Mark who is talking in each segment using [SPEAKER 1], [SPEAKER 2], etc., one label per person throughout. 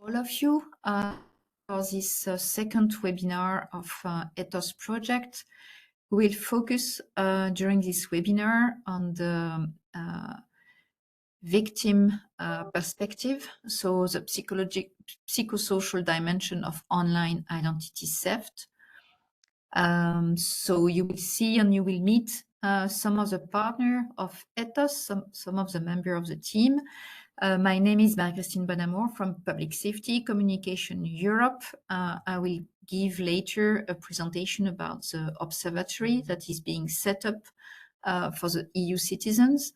[SPEAKER 1] All of you for this second webinar of EITHOS project. We will focus during this webinar on the victim perspective, so the psychosocial dimension of online identity theft. So you will see and you will meet some of the partners of EITHOS, some of the members of the team. My name is Marie-Christine Bonnamour from Public Safety Communication Europe. I will give later a presentation about the observatory that is being set up for the EU citizens.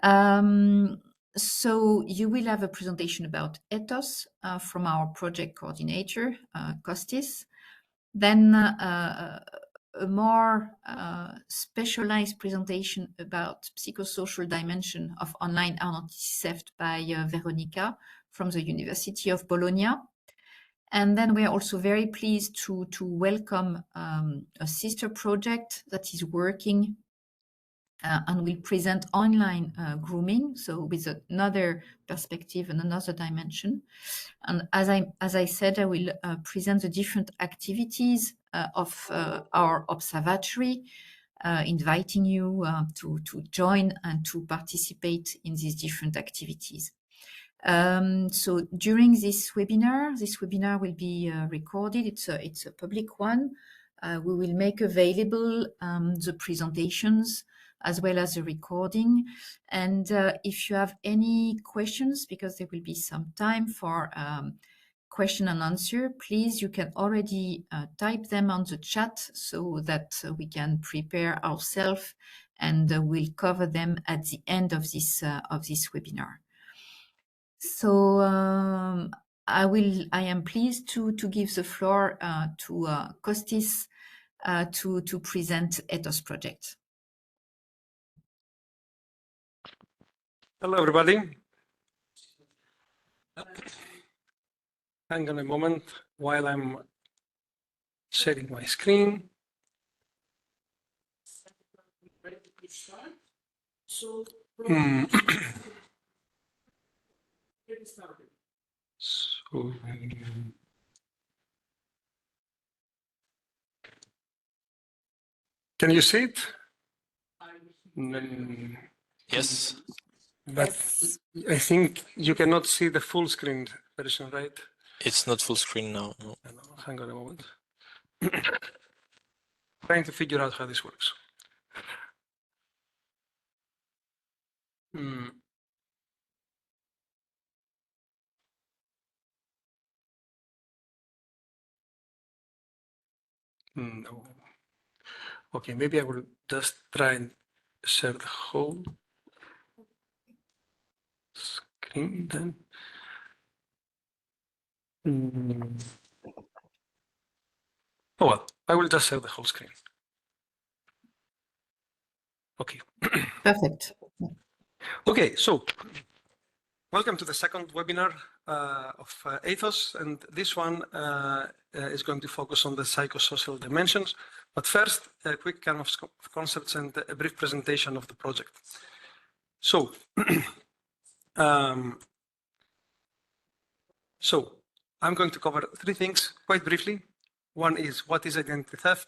[SPEAKER 1] So you will have a presentation about EITHOS from our project coordinator, Kostis. Then a more specialized presentation about psychosocial dimension of online identity theft by Veronica from the University of Bologna. And then we are also very pleased to welcome a sister project that is working and will present online grooming, so with another perspective and another dimension. And as I said, I will present the different activities of our observatory, inviting you to join and to participate in these different activities. So during this webinar will be recorded. It's a public one. We will make available the presentations as well as a recording. And if you have any questions, because there will be some time for question and answer, please, you can already type them on the chat so that we can prepare ourselves, and we'll cover them at the end of this webinar. So I am pleased to give the floor to Kostis to present EITHOS project.
[SPEAKER 2] Hello, everybody. Hang on a moment while I'm sharing my screen. So, can you see it?
[SPEAKER 3] Yes.
[SPEAKER 2] But I think you cannot see the full screen version, right?
[SPEAKER 3] It's not full screen now. No.
[SPEAKER 2] Hang on a moment. Trying to figure out how this works. No. Okay, maybe I will just try and share the whole screen then. Oh well, I will just share the whole screen. Okay.
[SPEAKER 1] Perfect.
[SPEAKER 2] Okay, so welcome to the second webinar of EITHOS, and this one is going to focus on the psychosocial dimensions. But first, a quick kind of concepts and a brief presentation of the project. So, I'm going to cover three things quite briefly. One is, what is identity theft?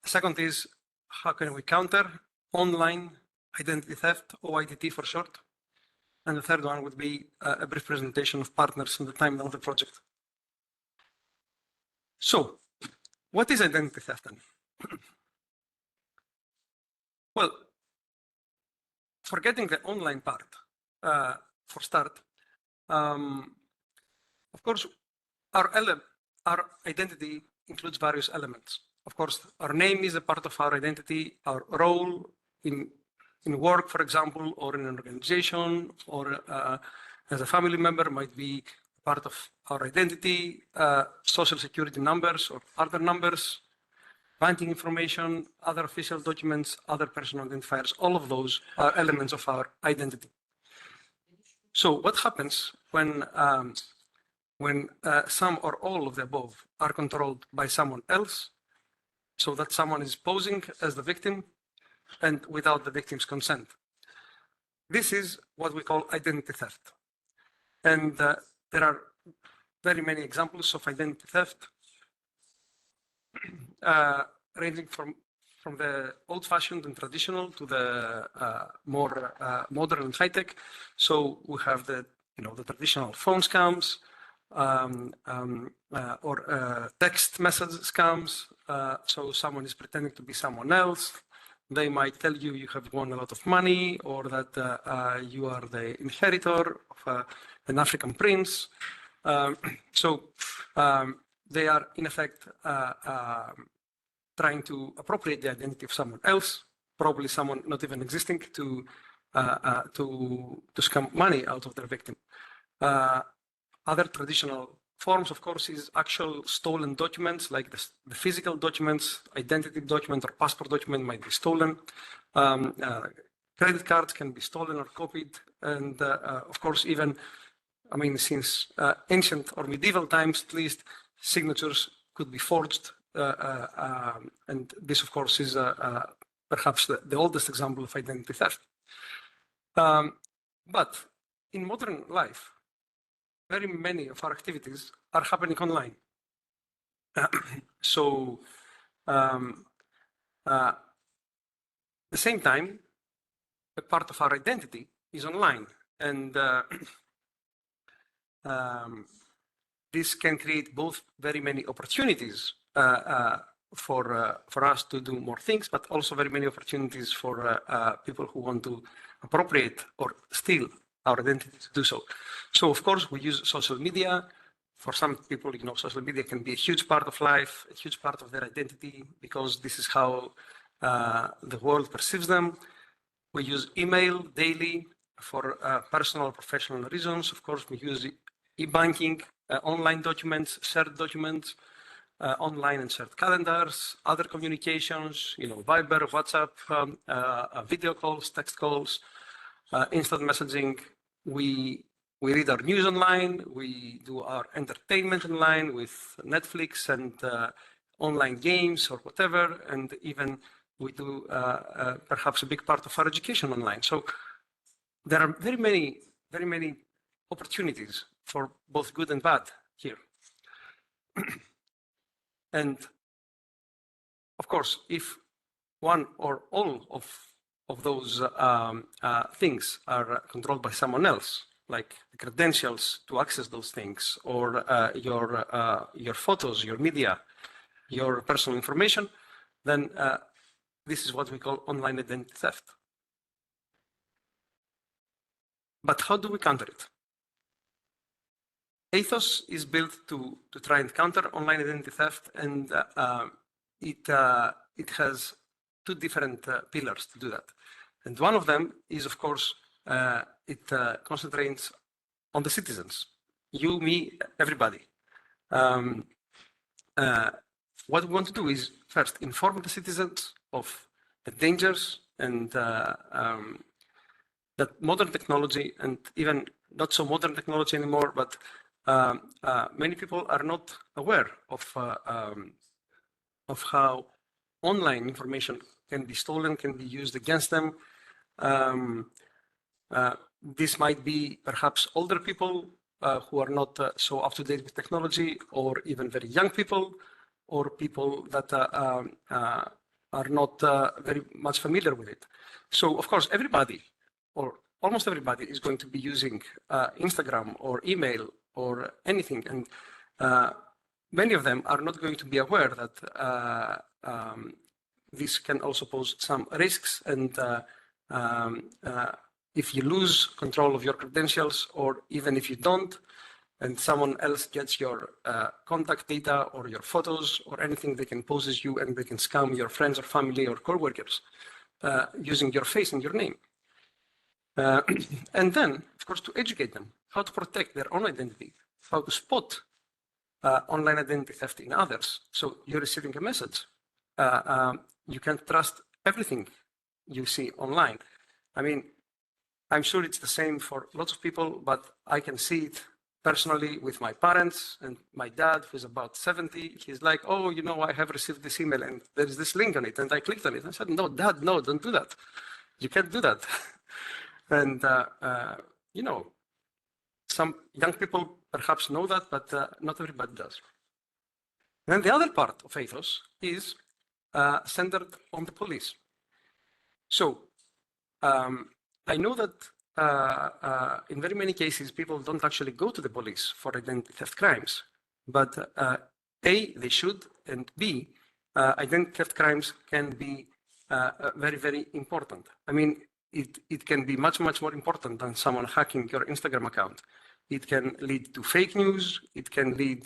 [SPEAKER 2] Second is, how can we counter online identity theft, OIDT for short? And the third one would be a brief presentation of partners and the timeline of the project. So, what is identity theft then? Well, forgetting the online part, for start, of course, our identity includes various elements. Of course, our name is a part of our identity, our role in work, for example, or in an organization, or as a family member might be part of our identity, social security numbers or other numbers, banking information, other official documents, other personal identifiers. All of those are elements of our identity. So what happens when some or all of the above are controlled by someone else, so that someone is posing as the victim and without the victim's consent? This is what we call identity theft. And there are very many examples of identity theft, ranging from the old-fashioned and traditional to the more modern and high-tech. So we have the traditional phone scams, or text message scams. So someone is pretending to be someone else. They might tell you you have won a lot of money, or that you are the inheritor of an African prince. So they are in effect trying to appropriate the identity of someone else, probably someone not even existing, to scam money out of their victim. Other traditional forms, of course, is actual stolen documents, like the physical documents, identity document or passport document might be stolen. Credit cards can be stolen or copied. And of course, even, I mean, since ancient or medieval times, at least, signatures could be forged. And this, of course, is perhaps the oldest example of identity theft. But in modern life, very many of our activities are happening online. So at the same time, a part of our identity is online. And this can create both very many opportunities for us to do more things, but also very many opportunities for people who want to appropriate or steal our identity to do so. So of course we use social media. For some people, social media can be a huge part of life, a huge part of their identity, because this is how the world perceives them. We use email daily for personal or professional reasons. Of course, we use e-banking, online documents, shared documents, online and shared calendars, other communications, Viber, WhatsApp, video calls, text calls, instant messaging. We read our news online. We do our entertainment online with Netflix and online games or whatever. And even we do perhaps a big part of our education online. So there are very many opportunities for both good and bad here. And of course, if one or all of those things are controlled by someone else, like the credentials to access those things, or your photos, your media, your personal information, then this is what we call online identity theft. But how do we counter it? EITHOS is built to try and counter online identity theft, and it has two different pillars to do that. And one of them is, of course, it concentrates on the citizens, you, me, everybody. What we want to do is first inform the citizens of the dangers and that modern technology, and even not so modern technology anymore, but many people are not aware of how online information can be stolen, can be used against them. This might be perhaps older people who are not so up to date with technology, or even very young people, or people that are not very much familiar with it. So of course, everybody, or almost everybody, is going to be using Instagram or email or anything. And many of them are not going to be aware that this can also pose some risks. And if you lose control of your credentials, or even if you don't, and someone else gets your contact data or your photos or anything, they can pose as you, and they can scam your friends or family or co-workers using your face and your name. And then, of course, to educate them how to protect their own identity, how to spot online identity theft in others. So you're receiving a message. You can't trust everything you see online. I mean, I'm sure it's the same for lots of people, but I can see it personally with my parents and my dad, who's about 70. He's like, oh, I have received this email and there's this link on it. And I clicked on it. I said, no, Dad, no, don't do that. You can't do that. And, some young people perhaps know that, but not everybody does. Then the other part of EITHOS is centered on the police. So I know that in very many cases, people don't actually go to the police for identity theft crimes, but A, they should, and B, identity theft crimes can be very, very important. I mean, it can be much, much more important than someone hacking your Instagram account. It can lead to fake news. It can lead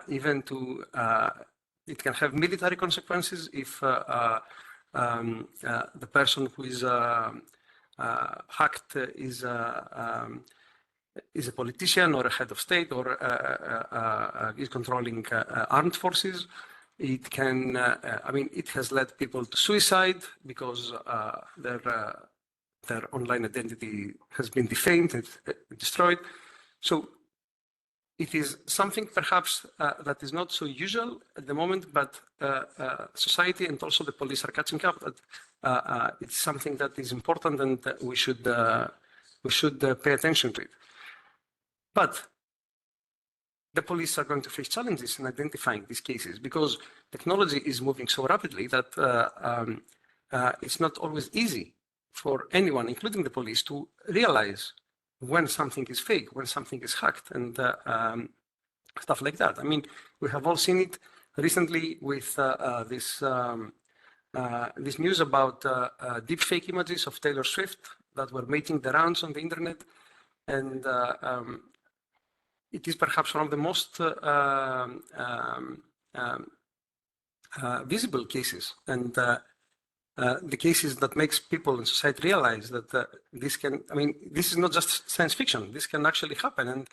[SPEAKER 2] even to, it can have military consequences if the person who is hacked is a politician or a head of state or is controlling armed forces. It can, I mean, it has led people to suicide because their online identity has been defamed and destroyed. So it is something perhaps that is not so usual at the moment, but society and also the police are catching up that it's something that is important and we should pay attention to it. But the police are going to face challenges in identifying these cases because technology is moving so rapidly that it's not always easy for anyone, including the police, to realize when something is fake, when something is hacked, and stuff like that. I mean, we have all seen it recently with this news about deepfake images of Taylor Swift that were making the rounds on the internet, and it is perhaps one of the most visible cases, and the cases that makes people in society realize that this can, I mean, this is not just science fiction, this can actually happen. And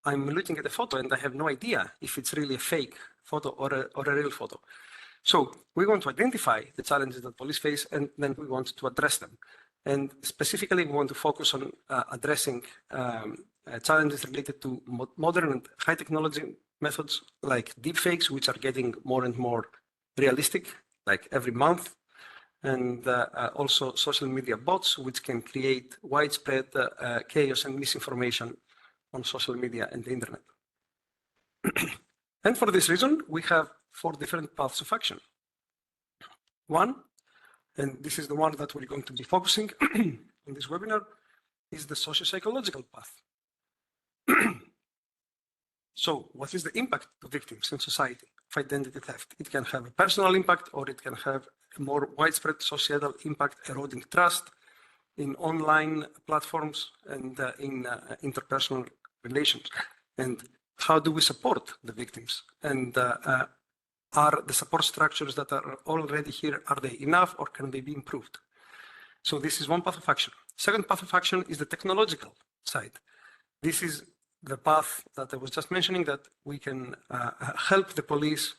[SPEAKER 2] I'm looking at the photo and I have no idea if it's really a fake photo or a real photo. So we want to identify the challenges that police face and then we want to address them. And specifically, we want to focus on addressing challenges related to modern and high technology methods like deepfakes, which are getting more and more realistic, like every month. And also social media bots, which can create widespread chaos and misinformation on social media and the internet. And for this reason, we have 4 different paths of action. One, and this is the one that we're going to be focusing in this webinar, is the socio-psychological path. So what is the impact to victims in society of identity theft? It can have a personal impact or it can have a more widespread societal impact, eroding trust in online platforms and in interpersonal relations. And how do we support the victims? And are the support structures that are already here, are they enough or can they be improved? So this is one path of action. Second path of action is the technological side. This is the path that I was just mentioning, that we can help the police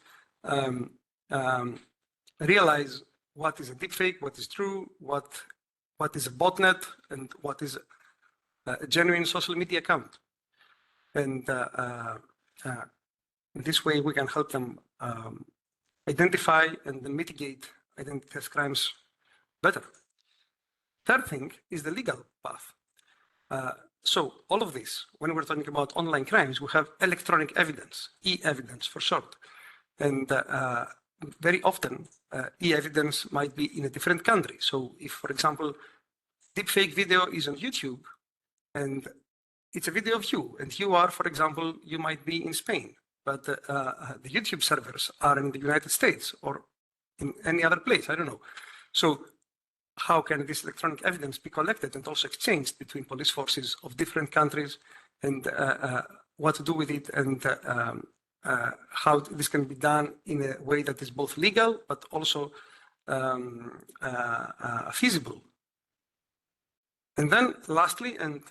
[SPEAKER 2] realize what is a deepfake, what is true, what is a botnet, and what is a genuine social media account. And this way we can help them identify and mitigate identity theft crimes better. Third thing is the legal path. So all of this, when we're talking about online crimes, we have electronic evidence, e-evidence for short. And very often, e-evidence might be in a different country. So if, for example, deepfake video is on YouTube, and it's a video of you, and you are, for example, you might be in Spain, but the YouTube servers are in the United States or in any other place, I don't know. So how can this electronic evidence be collected and also exchanged between police forces of different countries, and what to do with it, and how this can be done in a way that is both legal but also feasible. And then lastly, and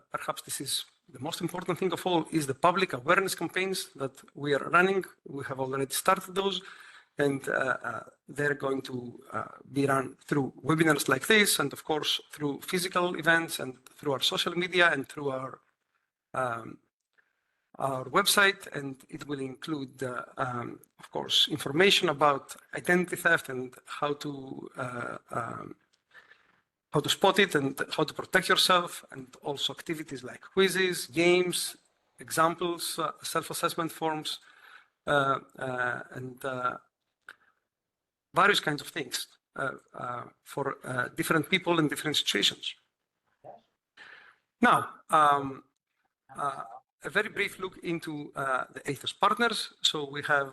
[SPEAKER 2] perhaps this is the most important thing of all, is the public awareness campaigns that we are running. We have already started those, and they're going to be run through webinars like this, and of course through physical events, and through our social media, and through our website. And it will include, of course, information about identity theft and how to how to spot it and how to protect yourself, and also activities like quizzes, games, examples, self-assessment forms, and various kinds of things for different people in different situations. Now, a very brief look into the EITHOS partners. So we have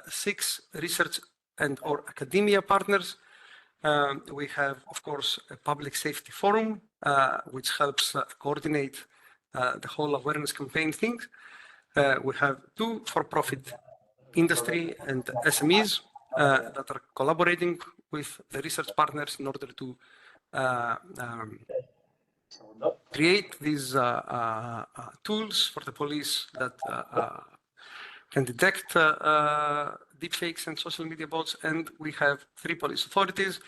[SPEAKER 2] 6 research and or academia partners. We have, of course, a public safety forum, which helps coordinate the whole awareness campaign thing. We have 2 for-profit industry and SMEs that are collaborating with the research partners in order to create these tools for the police that can detect deepfakes and social media bots. And we have 3 police authorities,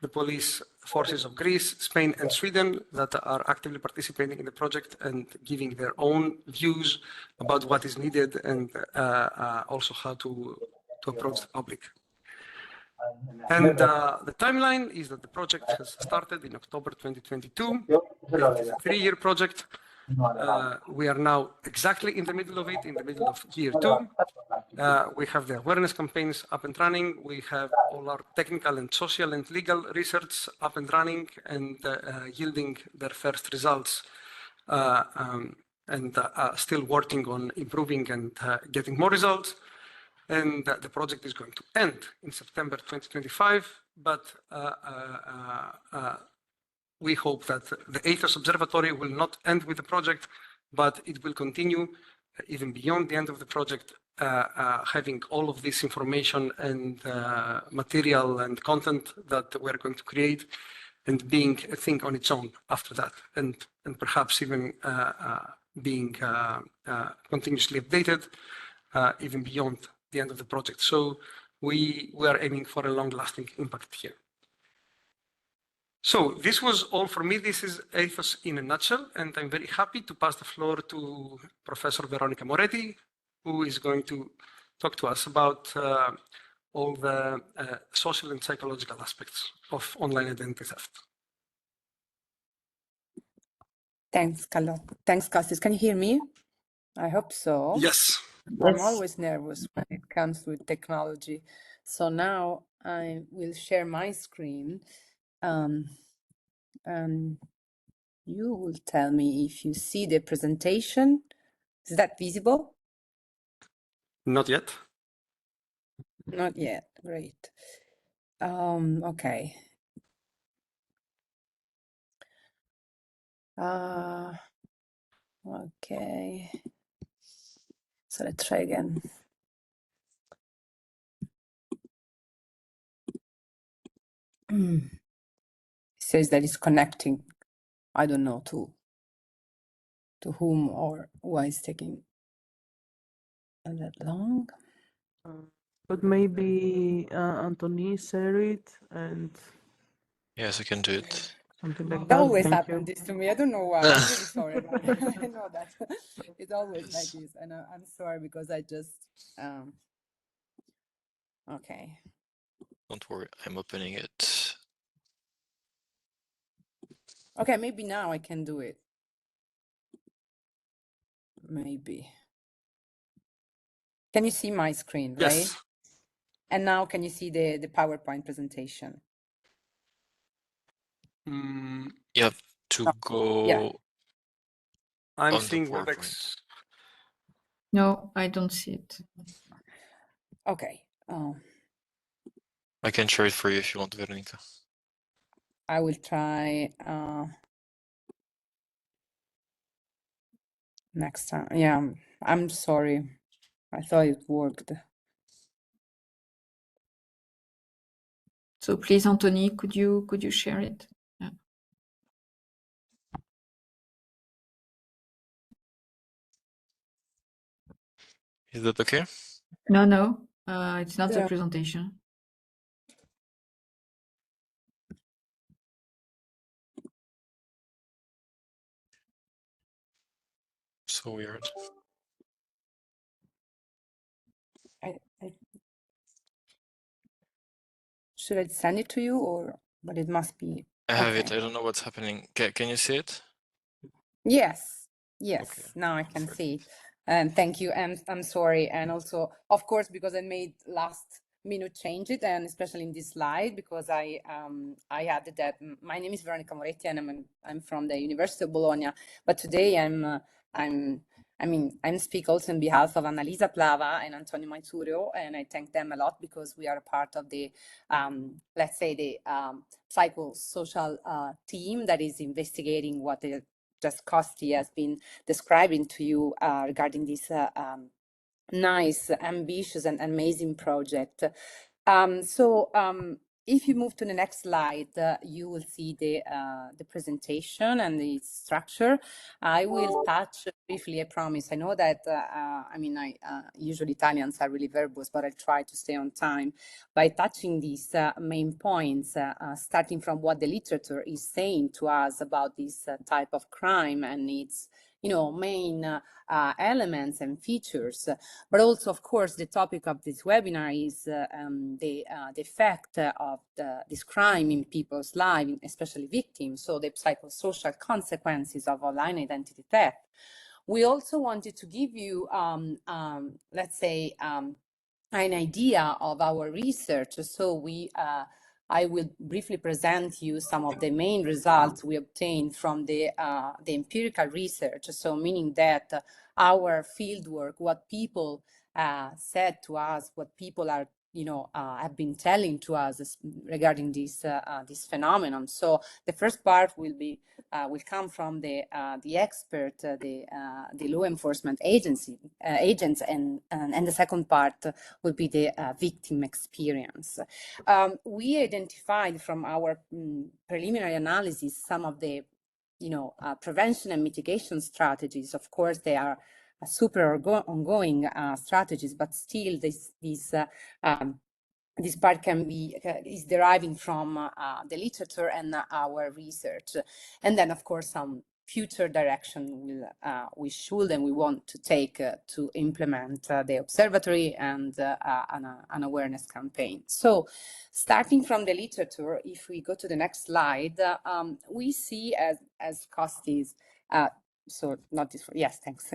[SPEAKER 2] the police forces of Greece, Spain, and Sweden, that are actively participating in the project and giving their own views about what is needed and also how to approach the public. And the timeline is that the project has started in October 2022. It is a 3-year project. We are now exactly in the middle of it, in the middle of year 2. We have the awareness campaigns up and running. We have all our technical and social and legal research up and running and yielding their first results, and still working on improving and getting more results. And the project is going to end in September 2025, but we hope that the EITHOS Observatory will not end with the project, but it will continue even beyond the end of the project, having all of this information and material and content that we're going to create and being a thing on its own after that, and perhaps even being continuously updated even beyond the end of the project. So we are aiming for a long-lasting impact here. So this was all for me. This is EITHOS in a nutshell, and I'm very happy to pass the floor to Professor Veronica Moretti, who is going to talk to us about all the social and psychological aspects of online identity theft.
[SPEAKER 4] Thanks, Carlo. Thanks, Kostis. Can you hear me? I hope so.
[SPEAKER 2] Yes.
[SPEAKER 4] I'm always nervous when it comes with technology. So now I will share my screen, and you will tell me if you see the presentation. Is that visible?
[SPEAKER 2] Not yet.
[SPEAKER 4] Not yet. Great. Okay. Okay. So let's try again. It says that it's connecting. I don't know to whom or why it's taking that long.
[SPEAKER 5] But maybe Anthony share it and
[SPEAKER 3] Yes, I can do it.
[SPEAKER 5] something like
[SPEAKER 4] It
[SPEAKER 5] that.
[SPEAKER 4] always
[SPEAKER 5] Thank
[SPEAKER 4] happens
[SPEAKER 5] you.
[SPEAKER 4] this to me. I don't know why. I'm really sorry about it. I know that it's always like this, and I'm sorry because I just okay.
[SPEAKER 3] Don't worry, I'm opening it.
[SPEAKER 4] Okay, maybe now I can do it. Maybe. Can you see my screen, right?
[SPEAKER 2] Yes.
[SPEAKER 4] And now can you see the PowerPoint presentation?
[SPEAKER 3] You have to
[SPEAKER 4] No.
[SPEAKER 3] go
[SPEAKER 4] Yeah.
[SPEAKER 2] I'm
[SPEAKER 3] on the
[SPEAKER 2] seeing
[SPEAKER 3] PowerPoint.
[SPEAKER 2] WebEx.
[SPEAKER 1] No, I don't see it.
[SPEAKER 4] Okay.
[SPEAKER 3] I can share it for you if you want, Veronica.
[SPEAKER 4] I will try next time. Yeah, I'm sorry. I thought it worked.
[SPEAKER 1] So please, Anthony, could you share it? Yeah.
[SPEAKER 3] Is that okay?
[SPEAKER 1] No, it's not the
[SPEAKER 4] Yeah.
[SPEAKER 1] presentation.
[SPEAKER 3] So weird.
[SPEAKER 4] Should I send it to you, or but it must be
[SPEAKER 3] I have it.
[SPEAKER 4] Okay.
[SPEAKER 3] I don't know what's happening. Can you see it?
[SPEAKER 4] Yes, yes.
[SPEAKER 3] Okay,
[SPEAKER 4] Now I can
[SPEAKER 3] perfect.
[SPEAKER 4] see it. And thank you. And I'm sorry. And also, of course, because I made last minute change it, and especially in this slide, because I added that my name is Veronica Moretti, and I'm from the University of Bologna. But today I'm speak also on behalf of Annalisa Plava and Antonio Maiturio, and I thank them a lot because we are a part of the let's say the psychosocial team that is investigating what the just Kostis has been describing to you regarding this nice, ambitious, and amazing project. If you move to the next slide, you will see the presentation and the structure. I will touch briefly, I promise. I know that, usually Italians are really verbose, but I try to stay on time by touching these main points, starting from what the literature is saying to us about this type of crime and its main elements and features. But also, of course, the topic of this webinar is the effect of this crime in people's lives, especially victims, so the psychosocial consequences of online identity theft. We also wanted to give you, let's say, an idea of our research. So I will briefly present you some of the main results we obtained from the empirical research. So meaning that our fieldwork, what people said to us, what people are have been telling to us regarding this phenomenon. So the first part will come from the expert, the law enforcement agents, and the second part will be the victim experience. We identified from our preliminary analysis some of the prevention and mitigation strategies. Of course, they are super ongoing strategies, but still this part is deriving from the literature and our research. And then, of course, some future direction we should and we want to take to implement the observatory and an awareness campaign. So starting from the literature, if we go to the next slide, we see as Kostis, so not this, yes, thanks.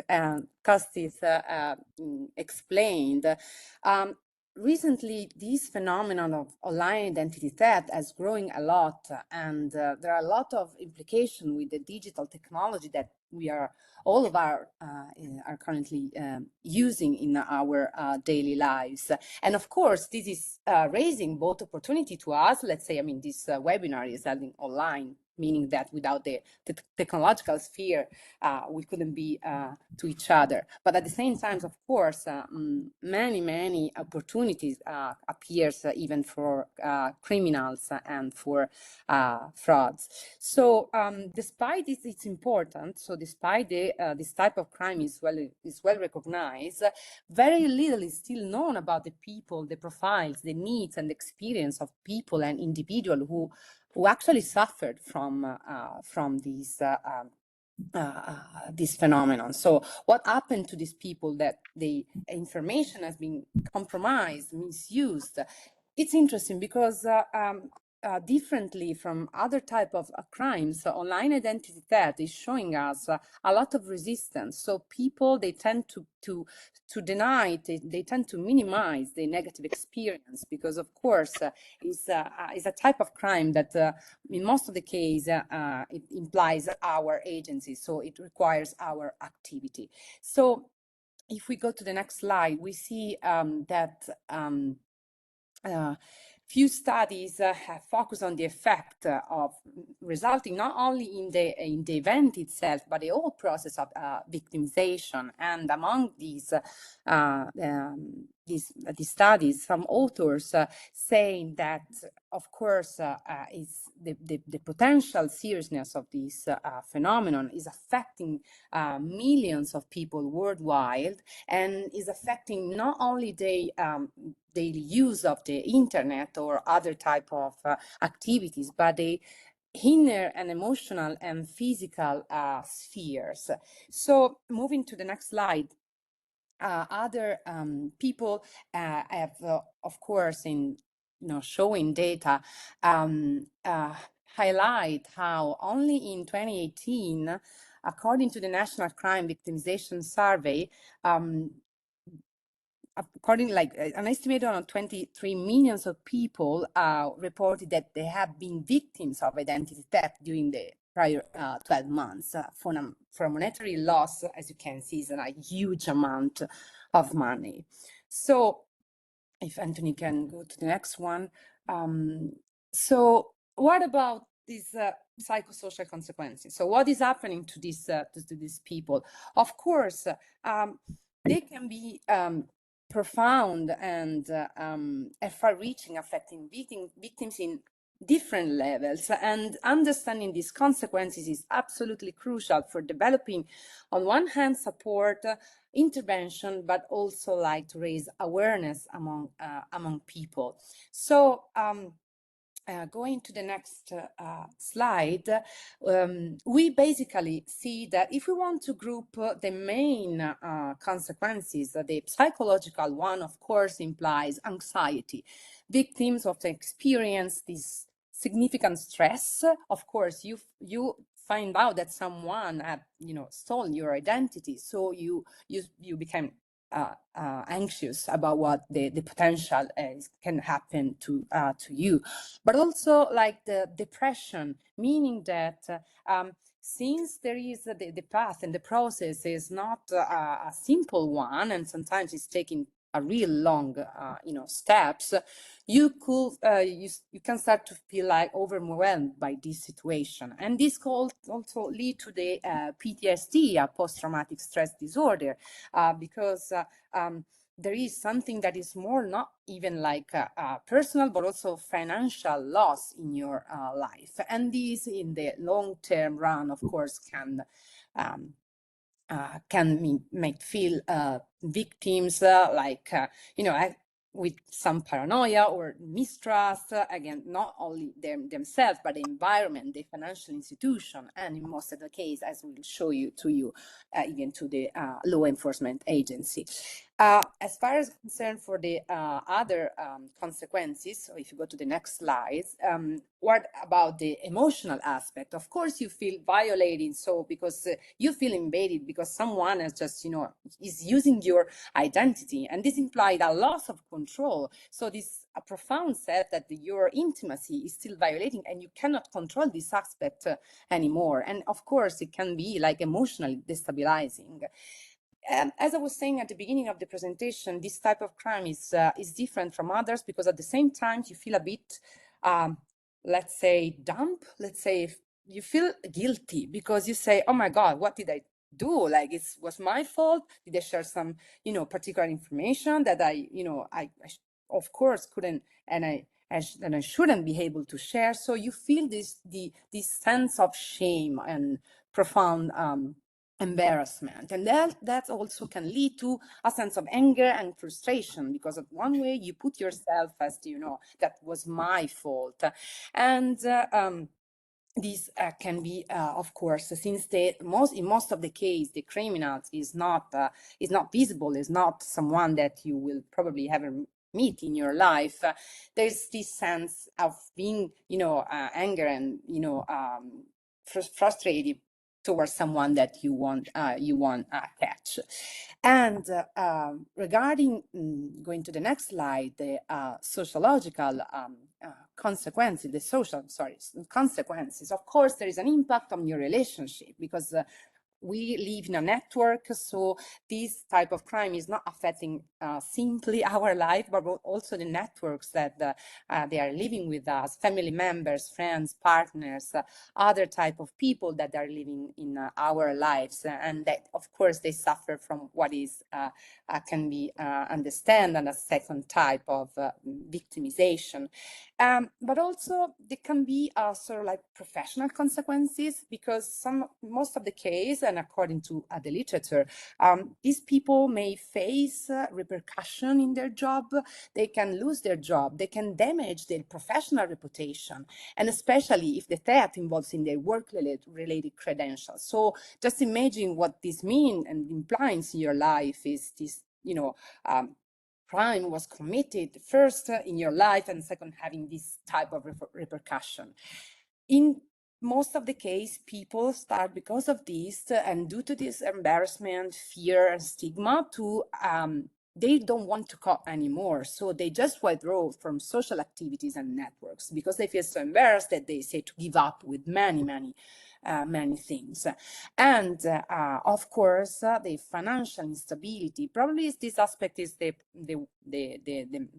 [SPEAKER 4] Kostis explained, recently, this phenomenon of online identity theft has growing a lot, and there are a lot of implications with the digital technology that all of our are currently using in our daily lives. And of course, this is raising both opportunity to us. Let's say, this webinar is held online, meaning that without the technological sphere, we couldn't be to each other. But at the same time, of course, many opportunities appears even for criminals and for frauds. So despite this, it's important. So despite this type of crime is well recognized, very little is still known about the people, the profiles, the needs and the experience of people and individuals who actually suffered from this phenomenon. So what happened to these people that the information has been compromised, misused? It's interesting because differently from other type of crimes, online identity theft is showing us a lot of resistance. So people, they tend to deny, they tend to minimize the negative experience because, of course, is a type of crime that in most of the case it implies our agency, so it requires our activity. So if we go to the next slide, we see that few studies have focused on the effect of resulting not only in the event itself, but the whole process of victimization. And among these studies, some authors saying that, of course, is the potential seriousness of this phenomenon is affecting millions of people worldwide, and is affecting not only the daily use of the internet or other type of activities, but the inner and emotional and physical spheres. So moving to the next slide, other people have, of course, in showing data, highlight how only in 2018, according to the National Crime Victimization Survey, according like an estimate on 23 million of people reported that they have been victims of identity theft during the prior 12 months. For a monetary loss, as you can see, is a huge amount of money. So if Anthony can go to the next one. So what about these psychosocial consequences? So what is happening to these people? Of course, they can be profound and far-reaching, affecting victims in different levels, and understanding these consequences is absolutely crucial for developing, on one hand, support, intervention, but also like to raise awareness among people. So going to the next slide, we basically see that if we want to group the main consequences, the psychological one, of course, implies anxiety. Victims often experience this significant stress. Of course, you find out that someone had, stolen your identity, so you became anxious about what the potential can happen to you, but also like the depression, meaning that since there is the path and the process is not a simple one, and sometimes it's taking a real long steps, you could you can start to feel like overwhelmed by this situation, and this could also lead to the PTSD, a post-traumatic stress disorder, because there is something that is more not even like personal, but also financial loss in your life, and this in the long-term run, of course, can make feel victims with some paranoia or mistrust, again, not only themselves, but the environment, the financial institution, and in most of the case, as we'll show you, even to the law enforcement agency. As far as concerned for the other consequences, so if you go to the next slides, what about the emotional aspect? Of course, you feel violated, so because you feel invaded because someone has just, is using your identity, and this implied a loss of control. So this a profound sense that your intimacy is still violating, and you cannot control this aspect anymore. And of course, it can be like emotionally destabilizing. As I was saying at the beginning of the presentation, this type of crime is different from others because at the same time you feel a bit, let's say, dumb. Let's say if you feel guilty because you say, "Oh my God, what did I do? Like it was my fault. Did I share some, particular information that I of course couldn't, and I shouldn't be able to share." So you feel this sense of shame and profound embarrassment, and that also can lead to a sense of anger and frustration, because of one way you put yourself as that was my fault, and this can be, of course, since in most of the case the criminal is not visible, is not someone that you will probably ever meet in your life. There's this sense of being anger and frustrated towards someone that you want catch. And regarding going to the next slide, the sociological consequences, consequences. Of course, there is an impact on your relationship because we live in a network, so this type of crime is not affecting simply our life, but also the networks that they are living with us, family members, friends, partners, other type of people that are living in our lives, and that, of course, they suffer from what is can be understand and a second type of victimization. But also there can be sort of like professional consequences, because most of the case, and according to the literature, these people may face repercussion in their job. They can lose their job. They can damage their professional reputation, and especially if the theft involves in their work-related credentials. So just imagine what this means and implies in your life is this, crime was committed first in your life, and second, having this type of repercussion. in most of the case, people start because of this and due to this embarrassment, fear, and stigma to they don't want to call anymore. So they just withdraw from social activities and networks because they feel so embarrassed that they say to give up with many things. And of course, the financial instability, probably this aspect is the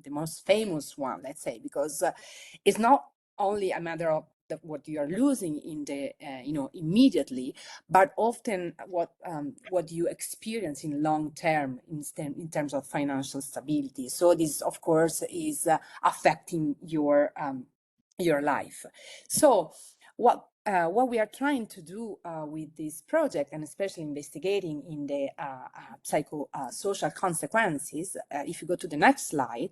[SPEAKER 4] most famous one, let's say, because it's not only a matter of what you are losing in the immediately, but often what you experience in long term in terms of financial stability. So this, of course, is affecting your life. So what we are trying to do with this project, and especially investigating in the psychosocial consequences, if you go to the next slide,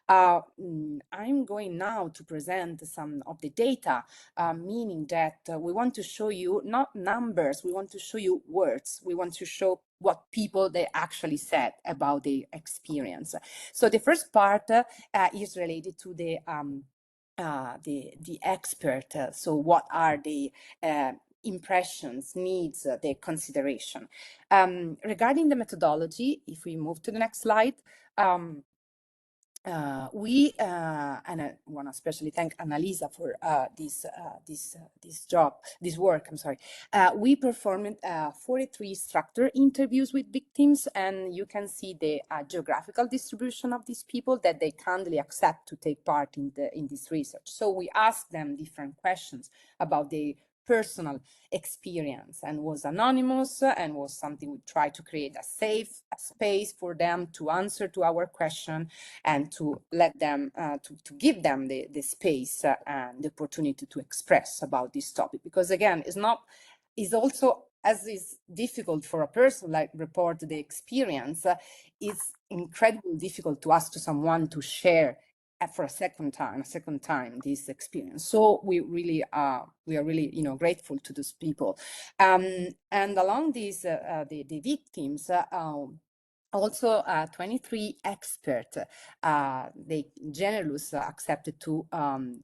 [SPEAKER 4] I'm going now to present some of the data, meaning that we want to show you not numbers, we want to show you words, we want to show what people they actually said about the experience. So the first part is related to the expert. So what are the impressions, needs, the consideration. Regarding the methodology, if we move to the next slide, and I want to especially thank Annalisa for this work. I'm sorry. We performed 43 structured interviews with victims, and you can see the geographical distribution of these people that they kindly accept to take part in this research. So we asked them different questions about the personal experience, and was anonymous, and was something we tried to create a safe space for them to answer to our question and to let them to give them the space and the opportunity to express about this topic, because again is also, as is difficult for a person like report the experience, it's incredibly difficult to ask to someone to share for a second time this experience. So we are really grateful to those people, and along these the victims, also 23 experts, they generous accepted to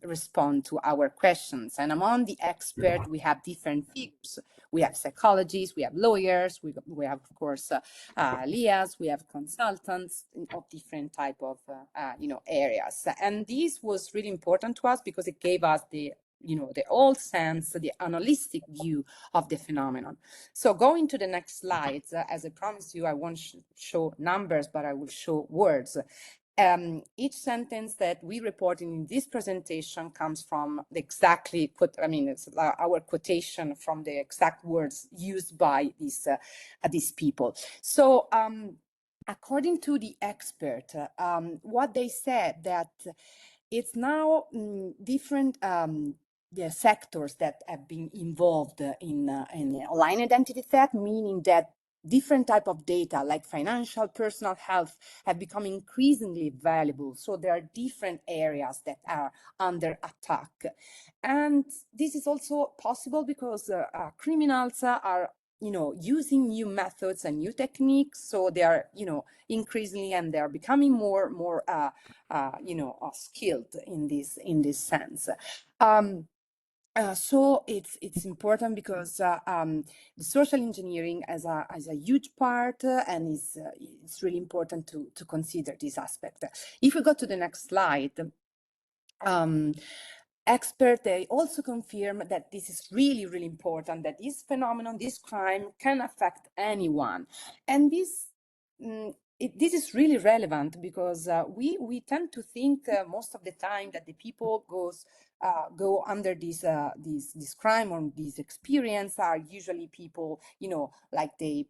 [SPEAKER 4] respond to our questions. And among the experts, we have different figures. We have psychologists, we have lawyers, we have, of course, LIAs, we have consultants of different type of, areas. And this was really important to us because it gave us the whole sense, the analytic view of the phenomenon. So going to the next slides, as I promised you, I won't show numbers, but I will show words. Each sentence that we reported in this presentation comes from it's our quotation from the exact words used by these people. So according to the expert, what they said that it's now different the sectors that have been involved in online identity theft, meaning that different type of data like financial, personal health have become increasingly valuable. So there are different areas that are under attack. And this is also possible because criminals are using new methods and new techniques. So they are, increasingly, and they are becoming more skilled in this sense. So it's important because the social engineering as a huge part, and it's really important to consider this aspect. If we go to the next slide, experts, they also confirm that this is really, really important, that this phenomenon, this crime can affect anyone. And this is really relevant because we tend to think most of the time that the people go under this crime or this experience are usually people, like the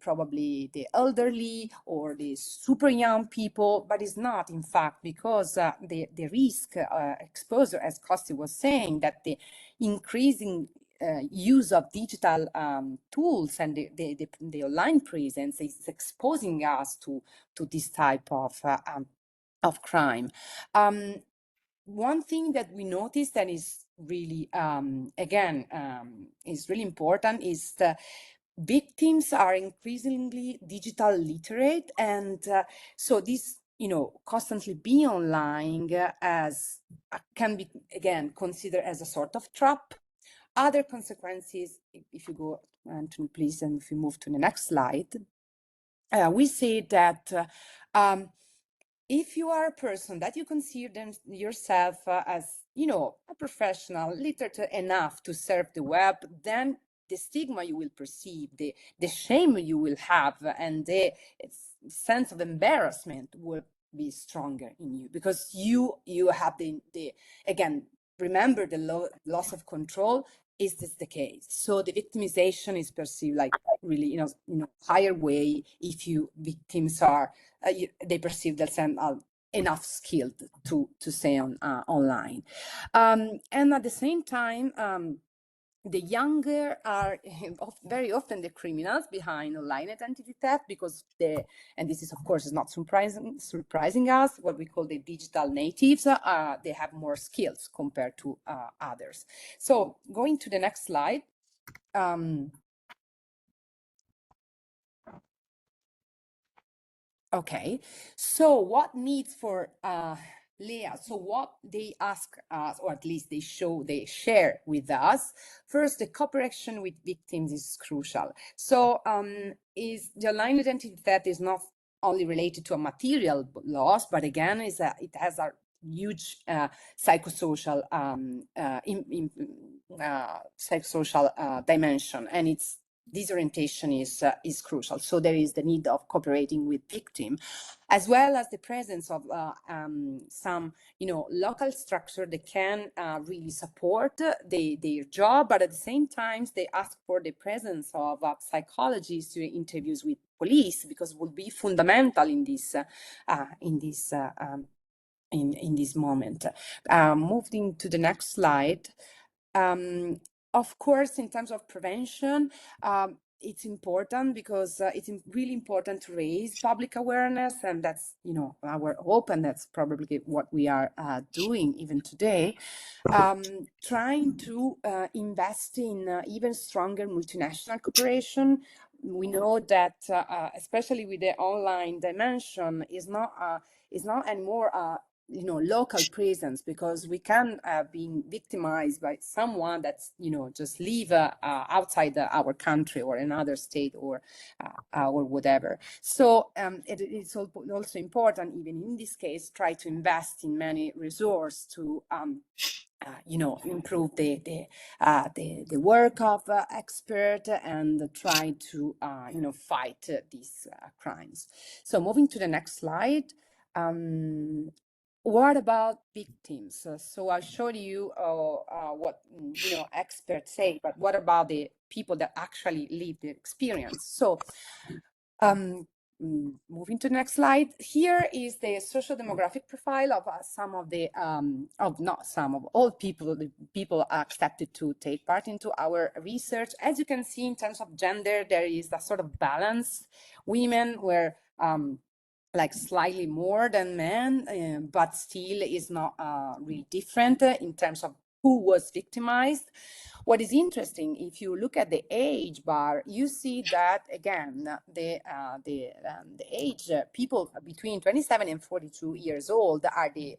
[SPEAKER 4] elderly or the super young people, but it's not, in fact, because the risk exposure, as Kostis was saying, that the increasing use of digital tools and the online presence is exposing us to this type of crime. One thing that we noticed that is really, is really important is the victims are increasingly digital literate, and so this, constantly be online can be, again, considered as a sort of trap. Other consequences, if you go, Anthony, please, and if you move to the next slide, we say that if you are a person that you consider yourself as, you know, a professional, literate enough to serve the web, then the stigma you will perceive, the shame you will have, and the sense of embarrassment will be stronger in you, because you have the again, remember the loss of control. Is this the case? So the victimization is perceived like really, you know, higher way if you victims are they perceive themselves enough skilled to stay on online, and at the same time. The younger are very often the criminals behind online identity theft, because and this is of course is not surprising us, what we call the digital natives, they have more skills compared to others. So going to the next slide. Okay, so what needs for Leah? So what they ask us, or at least they share with us. First, the cooperation with victims is crucial. So is the online identity theft is not only related to a material loss, but again, it has a huge psychosocial psychosocial dimension, and this orientation is crucial. So there is the need of cooperating with victim, as well as the presence of some, you know, local structure that can really support their job, but at the same time they ask for the presence of psychologists during interviews with police, because it will be fundamental in this moment. Moving to the next slide. Of course, in terms of prevention, it's important because it's really important to raise public awareness, and that's, you know, our hope, and that's probably what we are doing even today. Trying to invest in even stronger multinational cooperation. We know that, especially with the online dimension, is not anymore you know, local presence, because we can be victimized by someone that's, you know, just live outside our country or another state or whatever. So it is also important, even in this case, try to invest in many resources to you know, improve the work of expert, and try to you know, fight these crimes. So moving to the next slide. What about victims? So I showed you what, you know, experts say, but what about the people that actually live the experience? So moving to the next slide. Here is the social demographic profile of some of the of all people, the people accepted to take part into our research. As you can see, in terms of gender, there is a sort of balance. Women were like slightly more than men, but still is not really different in terms of who was victimized. What is interesting, if you look at the age bar, you see that again, the age, people between 27 and 42 years old are the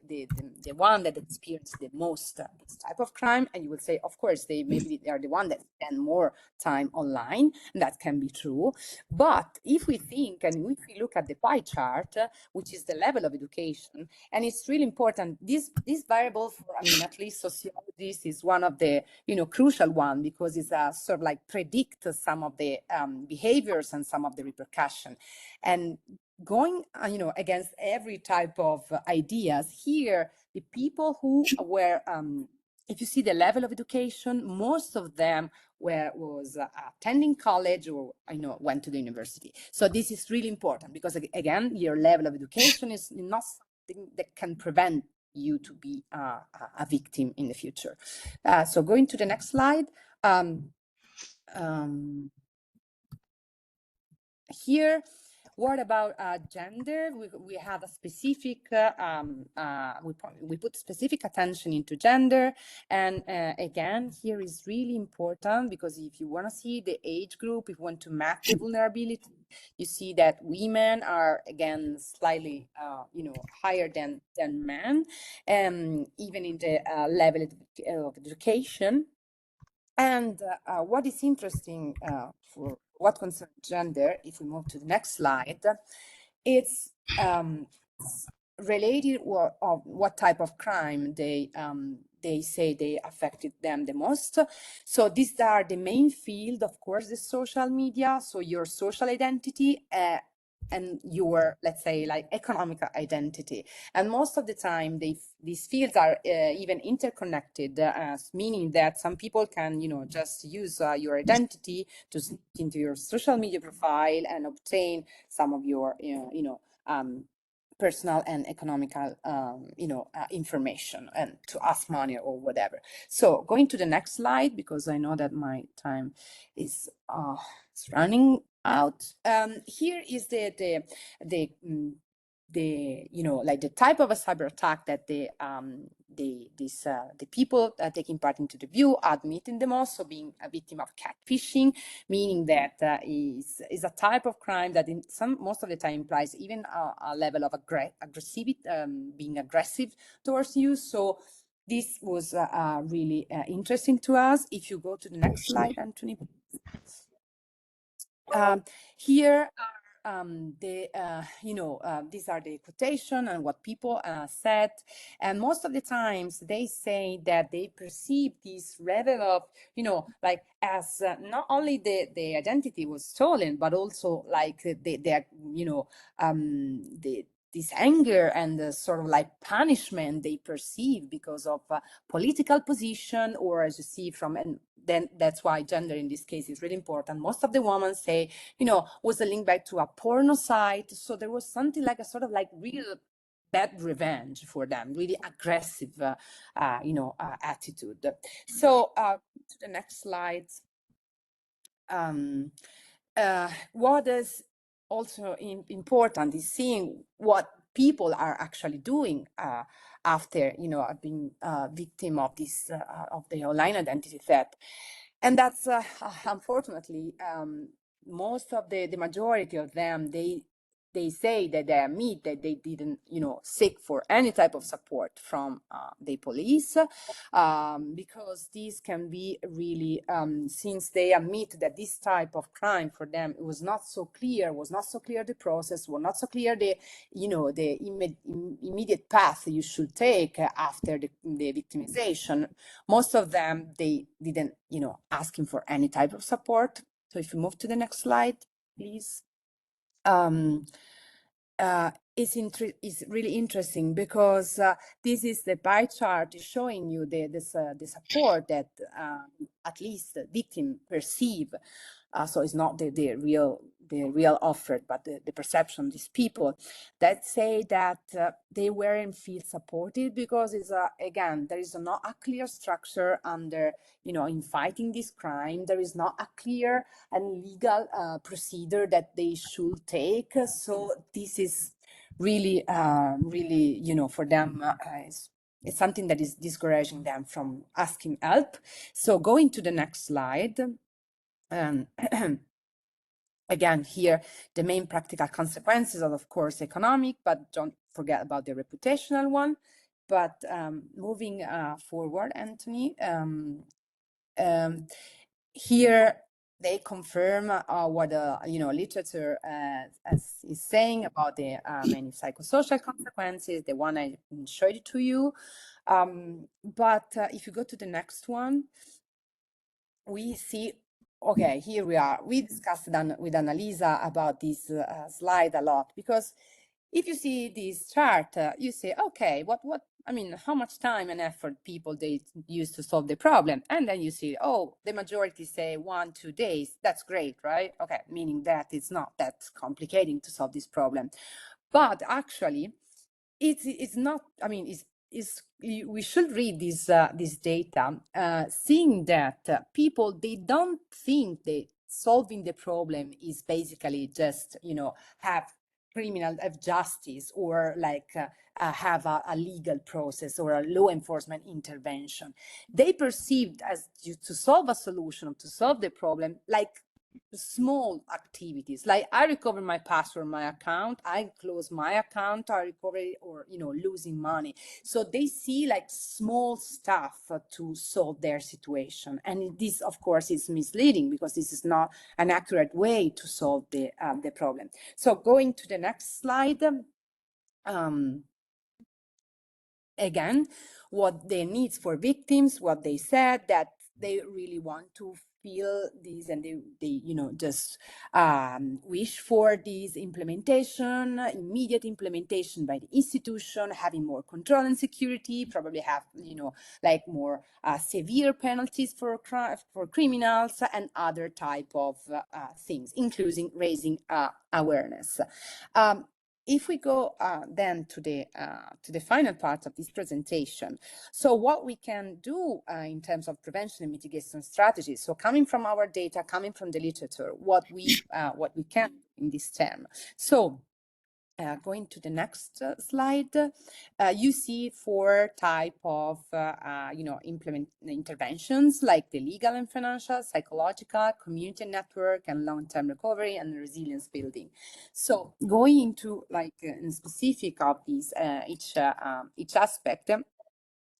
[SPEAKER 4] one that experience the most this type of crime. And you will say, of course, maybe they are the one that spend more time online. And that can be true. But if we think, and if we look at the pie chart, which is the level of education, and it's really important, this variable for, I mean, at least sociologists is one of the, you know, crucial one, because it's sort of like predict some of the behaviors and some of the repercussion, and going you know, against every type of ideas. Here, the people who were if you see the level of education, most of them was attending college, or, you know, went to the university. So this is really important, because again, your level of education is not something that can prevent you to be a victim in the future. So going to the next slide. Here, what about gender? We have a specific, we put specific attention into gender. And again, here is really important, because if you want to see the age group, if you want to map the vulnerability, you see that women are, again, slightly, you know, higher than men, even in the level of education. And what is interesting for what concerns gender, if we move to the next slide, it's related of what type of crime they say they affected them the most. So these are the main field, of course, the social media, so your social identity, and your, let's say, like economic identity. And most of the time these fields are even interconnected, meaning that some people can, you know, just use your identity to sneak into your social media profile and obtain some of your personal and economical information, and to ask money or whatever. So going to the next slide, because I know that my time is running out. Here is the like the type of a cyber attack that the people taking part into the view admitting the most. So being a victim of catfishing, meaning that is a type of crime that most of the time implies even a level of aggressivity, being aggressive towards you. So this was really interesting to us. If you go to the next slide, Anthony. Here are these are the quotation and what people said, and most of the times they say that they perceive this level of, like, as not only the identity was stolen, but also like this anger and the sort of like punishment they perceive because of political position, or as you see from, and then that's why gender in this case is really important. Most of the women say, was a link back to a porno site. So there was something like a sort of like real bad revenge for them, really aggressive, attitude. So to the next slide. What is also important is seeing what people are actually doing after being victim of this of the online identity theft. And that's unfortunately most of the majority of them, they say that they admit that they didn't seek for any type of support from the police, because these can be really since they admit that this type of crime for them, it was not so clear the process, was not so clear the immediate path you should take after the victimization. Most of them, they didn't asking for any type of support. So if you move to the next slide, please. It's really interesting because this is the pie chart showing you the support that at least the victim perceive. So it's not the real offer, but the perception of these people that say that they weren't feel supported because it's again, there is not a clear structure under in fighting this crime. There is not a clear and legal procedure that they should take. So this is really for them it's something that is discouraging them from asking help. So going to the next slide. Again, here, the main practical consequences are, of course, economic, but don't forget about the reputational one. But moving forward, Anthony, here they confirm what literature is saying about the many psychosocial consequences, the one I showed it to you. But if you go to the next one, we see, okay, here we are. We discussed with Annalisa about this slide a lot, because if you see this chart, you say, okay, how much time and effort people they use to solve the problem. And then you see, oh, the majority say 1-2 days. That's great, right? Okay, meaning that it's not that complicating to solve this problem. But actually, it's not, we should read this data, seeing that people, they don't think that solving the problem is basically just, have justice, or like have a legal process or a law enforcement intervention. They perceived as to solve a solution, to solve the problem, like small activities, like I recover my password, my account, I close my account, I recover it, or losing money. So they see like small stuff to solve their situation, and this of course is misleading because this is not an accurate way to solve the problem. So going to the next slide, again, what their needs for victims, what they said, that they really want to feel this, and they just wish for this implementation, immediate implementation by the institution, having more control and security, probably have like more severe penalties for criminals, and other type of things, including raising awareness. If we go then to the final part of this presentation, so what we can do in terms of prevention and mitigation strategies. So coming from our data, coming from the literature, what we can in this term. So going to the next slide, you see 4 type of interventions, like the legal and financial, psychological, community network, and long-term recovery and resilience building. So going into like in specific of these each aspect, and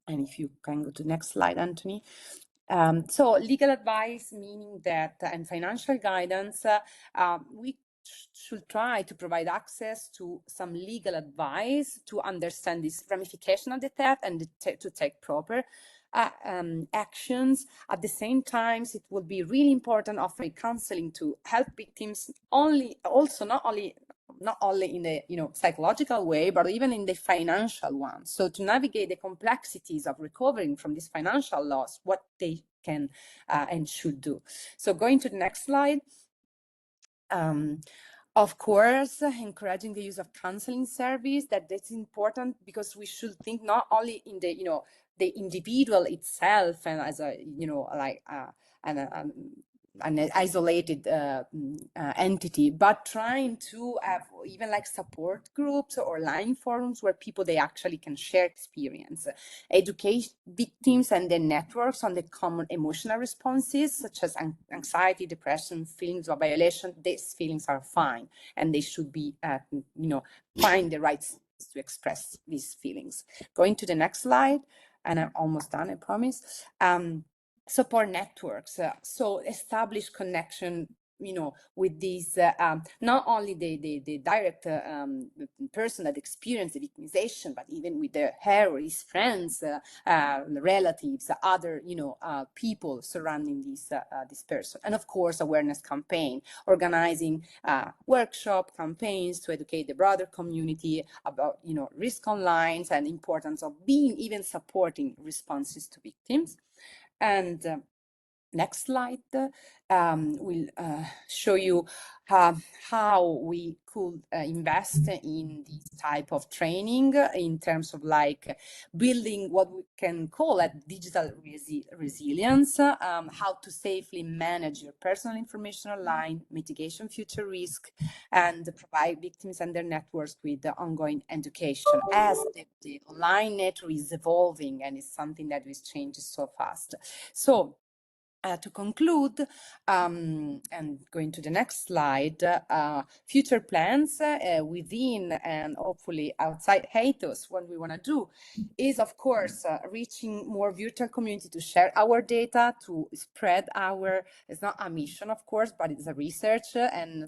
[SPEAKER 4] if you can go to the next slide, Anthony. So legal advice, meaning that, and financial guidance, we should try to provide access to some legal advice to understand this ramification of the theft and to take proper actions. At the same time, it will be really important offering counseling to help victims not only in the psychological way, but even in the financial one. So to navigate the complexities of recovering from this financial loss, what they can and should do. So going to the next slide. Of course, encouraging the use of counseling service, that's important, because we should think not only in the the individual itself and as a an isolated entity, but trying to have even like support groups or online forums where people they actually can share experience, educate victims and their networks on the common emotional responses such as anxiety, depression, feelings of violation. These feelings are fine, and they should be find the right space to express these feelings. Going to the next slide, and I'm almost done, I promise. Support networks, so establish connection with these not only the direct person that experienced the victimization, but even with her or his friends, relatives, other people surrounding this person. And of course, awareness campaign, organizing workshop campaigns to educate the broader community about risk online and importance of being even supporting responses to victims. And next slide will show you how we could invest in this type of training in terms of like building what we can call a digital resilience, how to safely manage your personal information online, mitigation future risk, and provide victims and their networks with the ongoing education, as the online network is evolving and it's something that is changing so fast. So to conclude, and going to the next slide, future plans within and hopefully outside EITHOS, what we want to do is, of course, reaching more virtual community to share our data, to spread it's not a mission, of course, but it's a research, and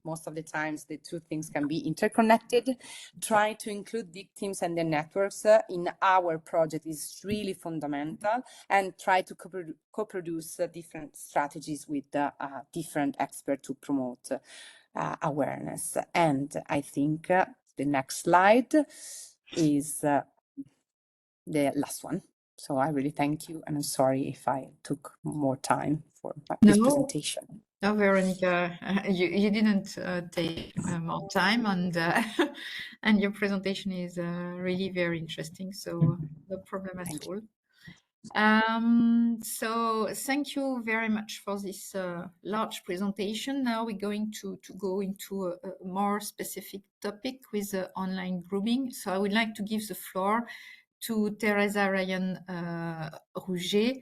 [SPEAKER 4] most of the times the two things can be interconnected. Try to include victims and their networks in our project is really fundamental, and try to co-produce different strategies with different experts to promote awareness. And I think the next slide is the last one. So I really thank you, and I'm sorry if I took more time for this presentation.
[SPEAKER 1] No, Veronica, you didn't take more time, and and your presentation is really very interesting. So no problem at all. So thank you very much for this large presentation. Now we're going to go into a more specific topic with online grooming. So I would like to give the floor to Theresa Ryan-Rouger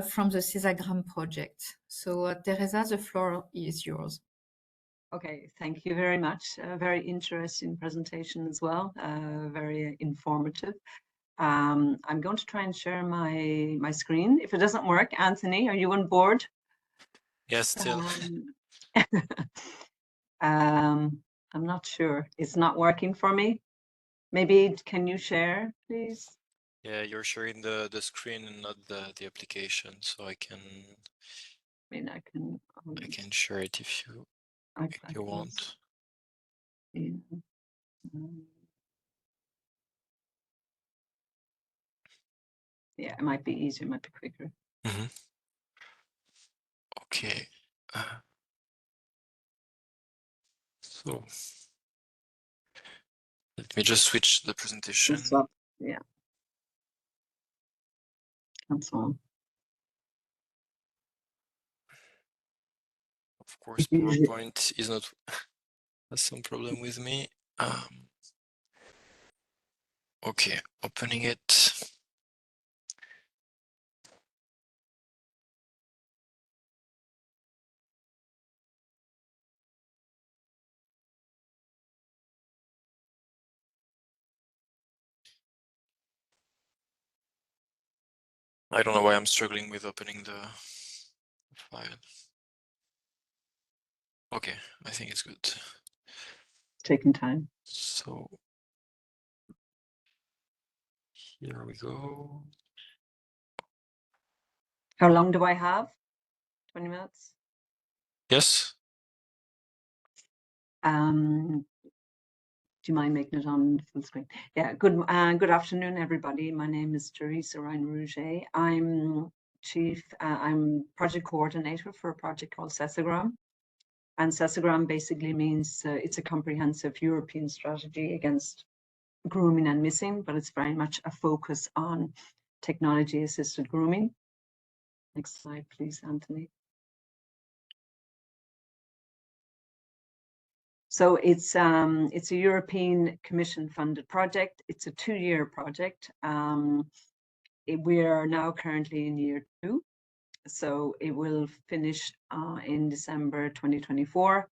[SPEAKER 1] from the CESAGRAM project. So Theresa, the floor is yours.
[SPEAKER 6] Okay, thank you very much. Very interesting presentation as well, very informative. I'm going to try and share my screen. If it doesn't work, Anthony, are you on board?
[SPEAKER 3] Yes, still.
[SPEAKER 6] I'm not sure. It's not working for me. Maybe can you share, please?
[SPEAKER 3] Yeah, you're sharing the screen and not the application, so I can
[SPEAKER 6] I mean, I can
[SPEAKER 3] share it if you want.
[SPEAKER 6] Yeah. Yeah, it might be easier, it might be quicker.
[SPEAKER 3] Mm-hmm. Okay. So let me just switch the presentation.
[SPEAKER 6] Swap. Yeah. And so on.
[SPEAKER 3] Of course, PowerPoint is not has some problem with me. Okay, opening it. I don't know why I'm struggling with opening the file. Okay, I think it's good.
[SPEAKER 6] Taking time.
[SPEAKER 3] So here we go.
[SPEAKER 6] How long do I have? 20 minutes?
[SPEAKER 3] Yes.
[SPEAKER 6] Do you mind making it on full screen? Yeah, good afternoon, everybody. My name is Theresa Ryan-Rouger. I'm project coordinator for a project called CESAGRAM. And CESAGRAM basically means it's a comprehensive European strategy against grooming and missing, but it's very much a focus on technology-assisted grooming. Next slide, please, Anthony. So it's a European Commission funded project. It's a 2-year project. We are now currently in year 2. So it will finish in December 2024.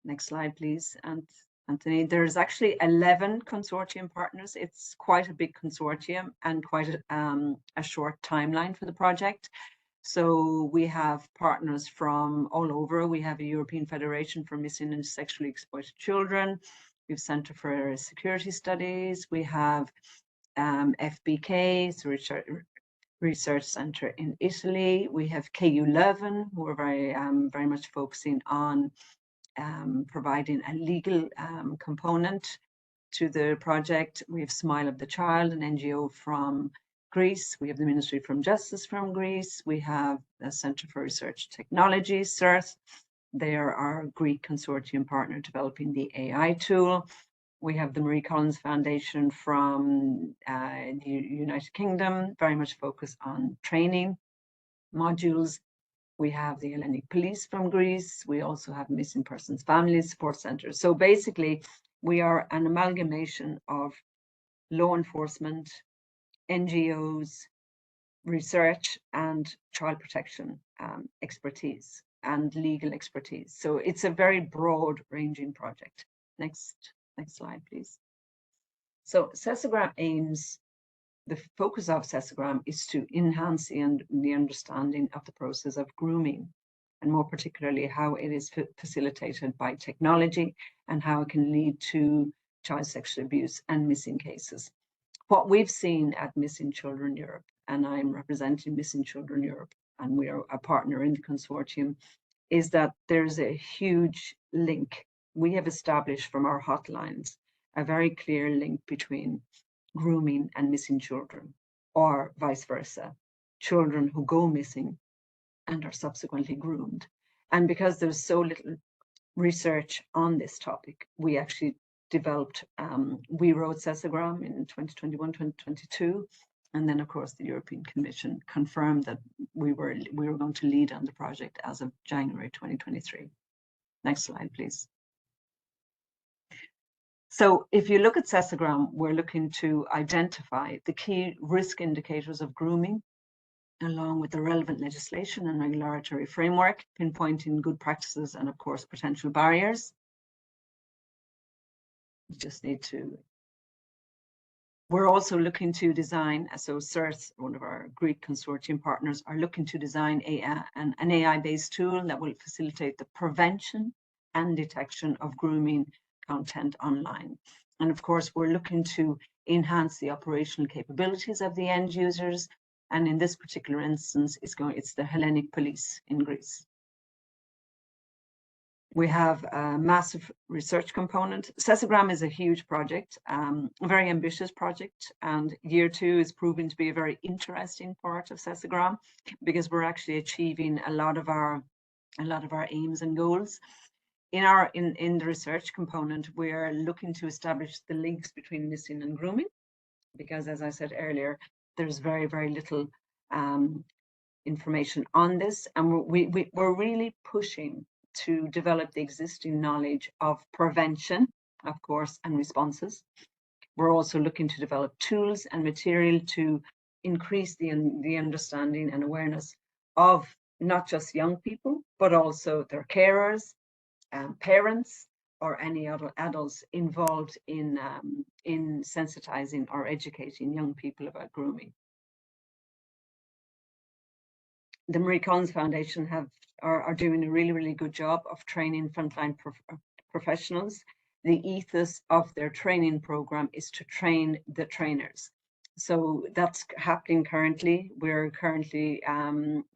[SPEAKER 6] Next slide, please. And Anthony, there's actually 11 consortium partners. It's quite a big consortium and quite a short timeline for the project. So we have partners from all over. We have a European Federation for Missing and Sexually Exploited Children. We have Centre for Security Studies. We have FBK, so Research Centre in Italy. We have KU Leuven, who are very much focusing on providing a legal component to the project. We have Smile of the Child, an NGO from Greece. We have the Ministry from Justice from Greece. We have the Centre for Research Technology, CERTH. They are our Greek consortium partner developing the AI tool. We have the Marie Collins Foundation from the United Kingdom, very much focused on training modules. We have the Hellenic Police from Greece. We also have Missing Persons Family Support Centre. So basically, we are an amalgamation of law enforcement, NGOs, research, and child protection expertise and legal expertise. So it's a very broad-ranging project. Next slide, please. So CESAGRAM aims, the focus of CESAGRAM is to enhance the understanding of the process of grooming, and more particularly how it is facilitated by technology and how it can lead to child sexual abuse and missing cases. What we've seen at Missing Children Europe, and I'm representing Missing Children Europe, and we are a partner in the consortium, is that there's a huge link. We have established from our hotlines a very clear link between grooming and missing children, or vice versa, children who go missing and are subsequently groomed. And because there's so little research on this topic, we actually developed, we wrote CESAGRAM in 2021, 2022, and then of course the European Commission confirmed that we were going to lead on the project as of January 2023. Next slide, please. So if you look at CESAGRAM, we're looking to identify the key risk indicators of grooming, along with the relevant legislation and regulatory framework, pinpointing good practices and, of course, potential barriers. You just need to. We're also looking to design, so CERTH, one of our Greek consortium partners, are looking to design an AI-based tool that will facilitate the prevention and detection of grooming content online. And of course, we're looking to enhance the operational capabilities of the end users. And in this particular instance, it's the Hellenic Police in Greece. We have a massive research component. CESAGRAM is a huge project, a very ambitious project, and year 2 is proving to be a very interesting part of CESAGRAM because we're actually achieving a lot of our aims and goals. In the research component, we're looking to establish the links between missing and grooming, because as I said earlier, there's very, very little information on this, and we're really pushing to develop the existing knowledge of prevention, of course, and responses. We're also looking to develop tools and material to increase the understanding and awareness of not just young people, but also their carers, parents, or any other adults involved in sensitizing or educating young people about grooming. The Marie Collins Foundation are doing a really, really good job of training frontline professionals. The ethos of their training program is to train the trainers. So that's happening currently. We're currently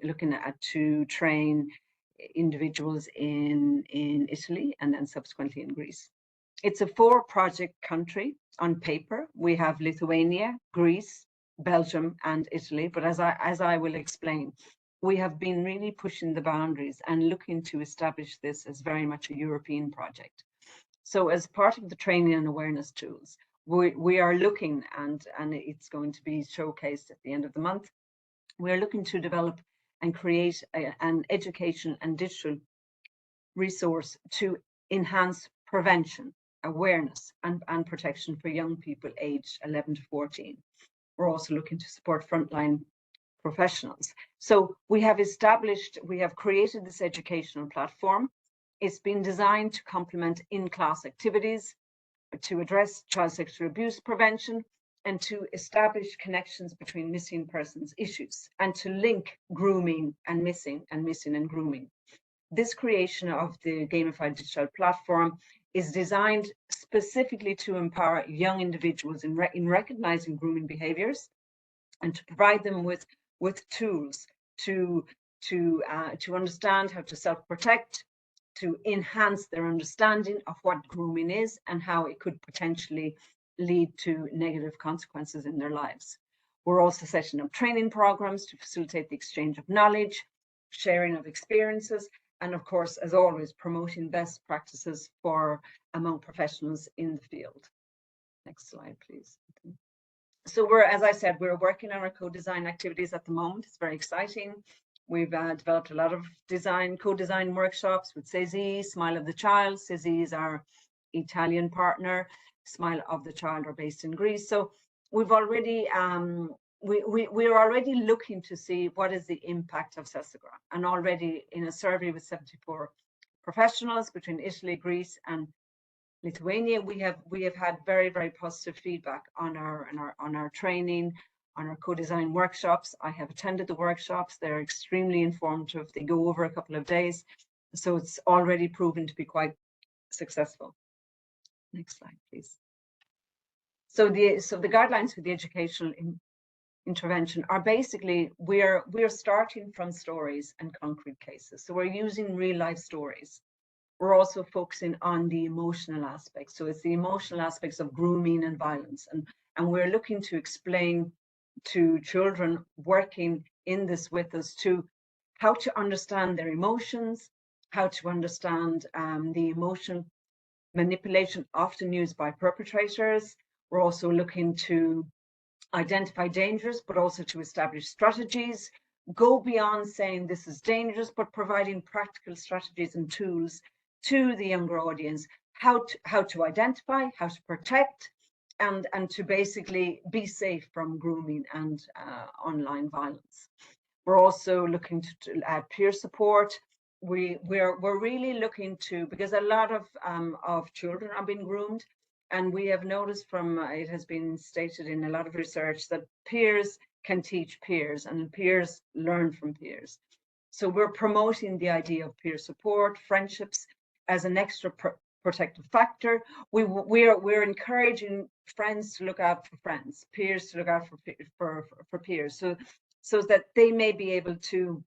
[SPEAKER 6] looking to train individuals in Italy and then subsequently in Greece. It's a 4-project country on paper. We have Lithuania, Greece, Belgium, and Italy. But as I will explain, we have been really pushing the boundaries and looking to establish this as very much a European project. So as part of the training and awareness tools, we are looking, and it's going to be showcased at the end of the month, we're looking to develop and create an education and digital resource to enhance prevention, awareness, and protection for young people aged 11 to 14. We're also looking to support frontline professionals. So we have created this educational platform. It's been designed to complement in-class activities, to address child sexual abuse prevention, and to establish connections between missing persons issues, and to link grooming and missing and grooming. This creation of the gamified digital platform is designed specifically to empower young individuals in recognizing grooming behaviors and to provide them with tools to understand how to self-protect, to enhance their understanding of what grooming is and how it could potentially lead to negative consequences in their lives. We're also setting up training programs to facilitate the exchange of knowledge, sharing of experiences, and of course, as always, promoting best practices among professionals in the field. Next slide, please. So as I said, we're working on our co-design activities at the moment. It's very exciting. We've developed a lot of co-design workshops with CESAGRAM, Smile of the Child. CESAGRAM is our Italian partner. Smile of the Child are based in Greece. So we've already, we're already looking to see what is the impact of CESAGRAM. And already in a survey with 74 professionals between Italy, Greece, and Lithuania, we have had very, very positive feedback on our training, on our co-design workshops. I have attended the workshops. They're extremely informative. They go over a couple of days. So it's already proven to be quite successful. Next slide, please. So the guidelines for the educational intervention are basically, we're starting from stories and concrete cases. So we're using real life stories. We're also focusing on the emotional aspects. So it's the emotional aspects of grooming and violence. And we're looking to explain to children working in this with us to how to understand their emotions, how to understand the emotional manipulation often used by perpetrators. We're also looking to identify dangers, but also to establish strategies, go beyond saying this is dangerous, but providing practical strategies and tools to the younger audience how to identify, how to protect, and to basically be safe from grooming and online violence. We're also looking to add peer support. We're really looking to, because a lot of children are being groomed, and we have noticed from, it has been stated in a lot of research that peers can teach peers and peers learn from peers. So we're promoting the idea of peer support, friendships as an extra protective factor. We're encouraging friends to look out for friends, peers to look out for peers, so that they may be able to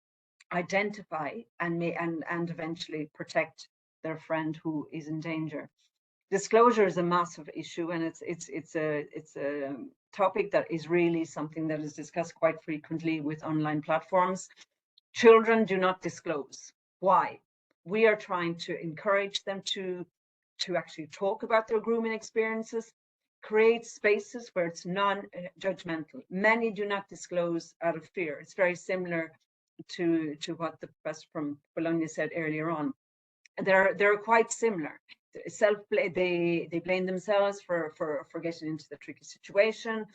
[SPEAKER 6] identify and eventually protect their friend who is in danger. Disclosure is a massive issue, and it's a topic that is really something that is discussed quite frequently with online platforms. Children do not disclose. Why? We are trying to encourage them to actually talk about their grooming experiences, create spaces where it's non-judgmental. Many do not disclose out of fear. It's very similar to what the professor from Bologna said earlier on. They're quite similar. They blame themselves for getting into the tricky situation.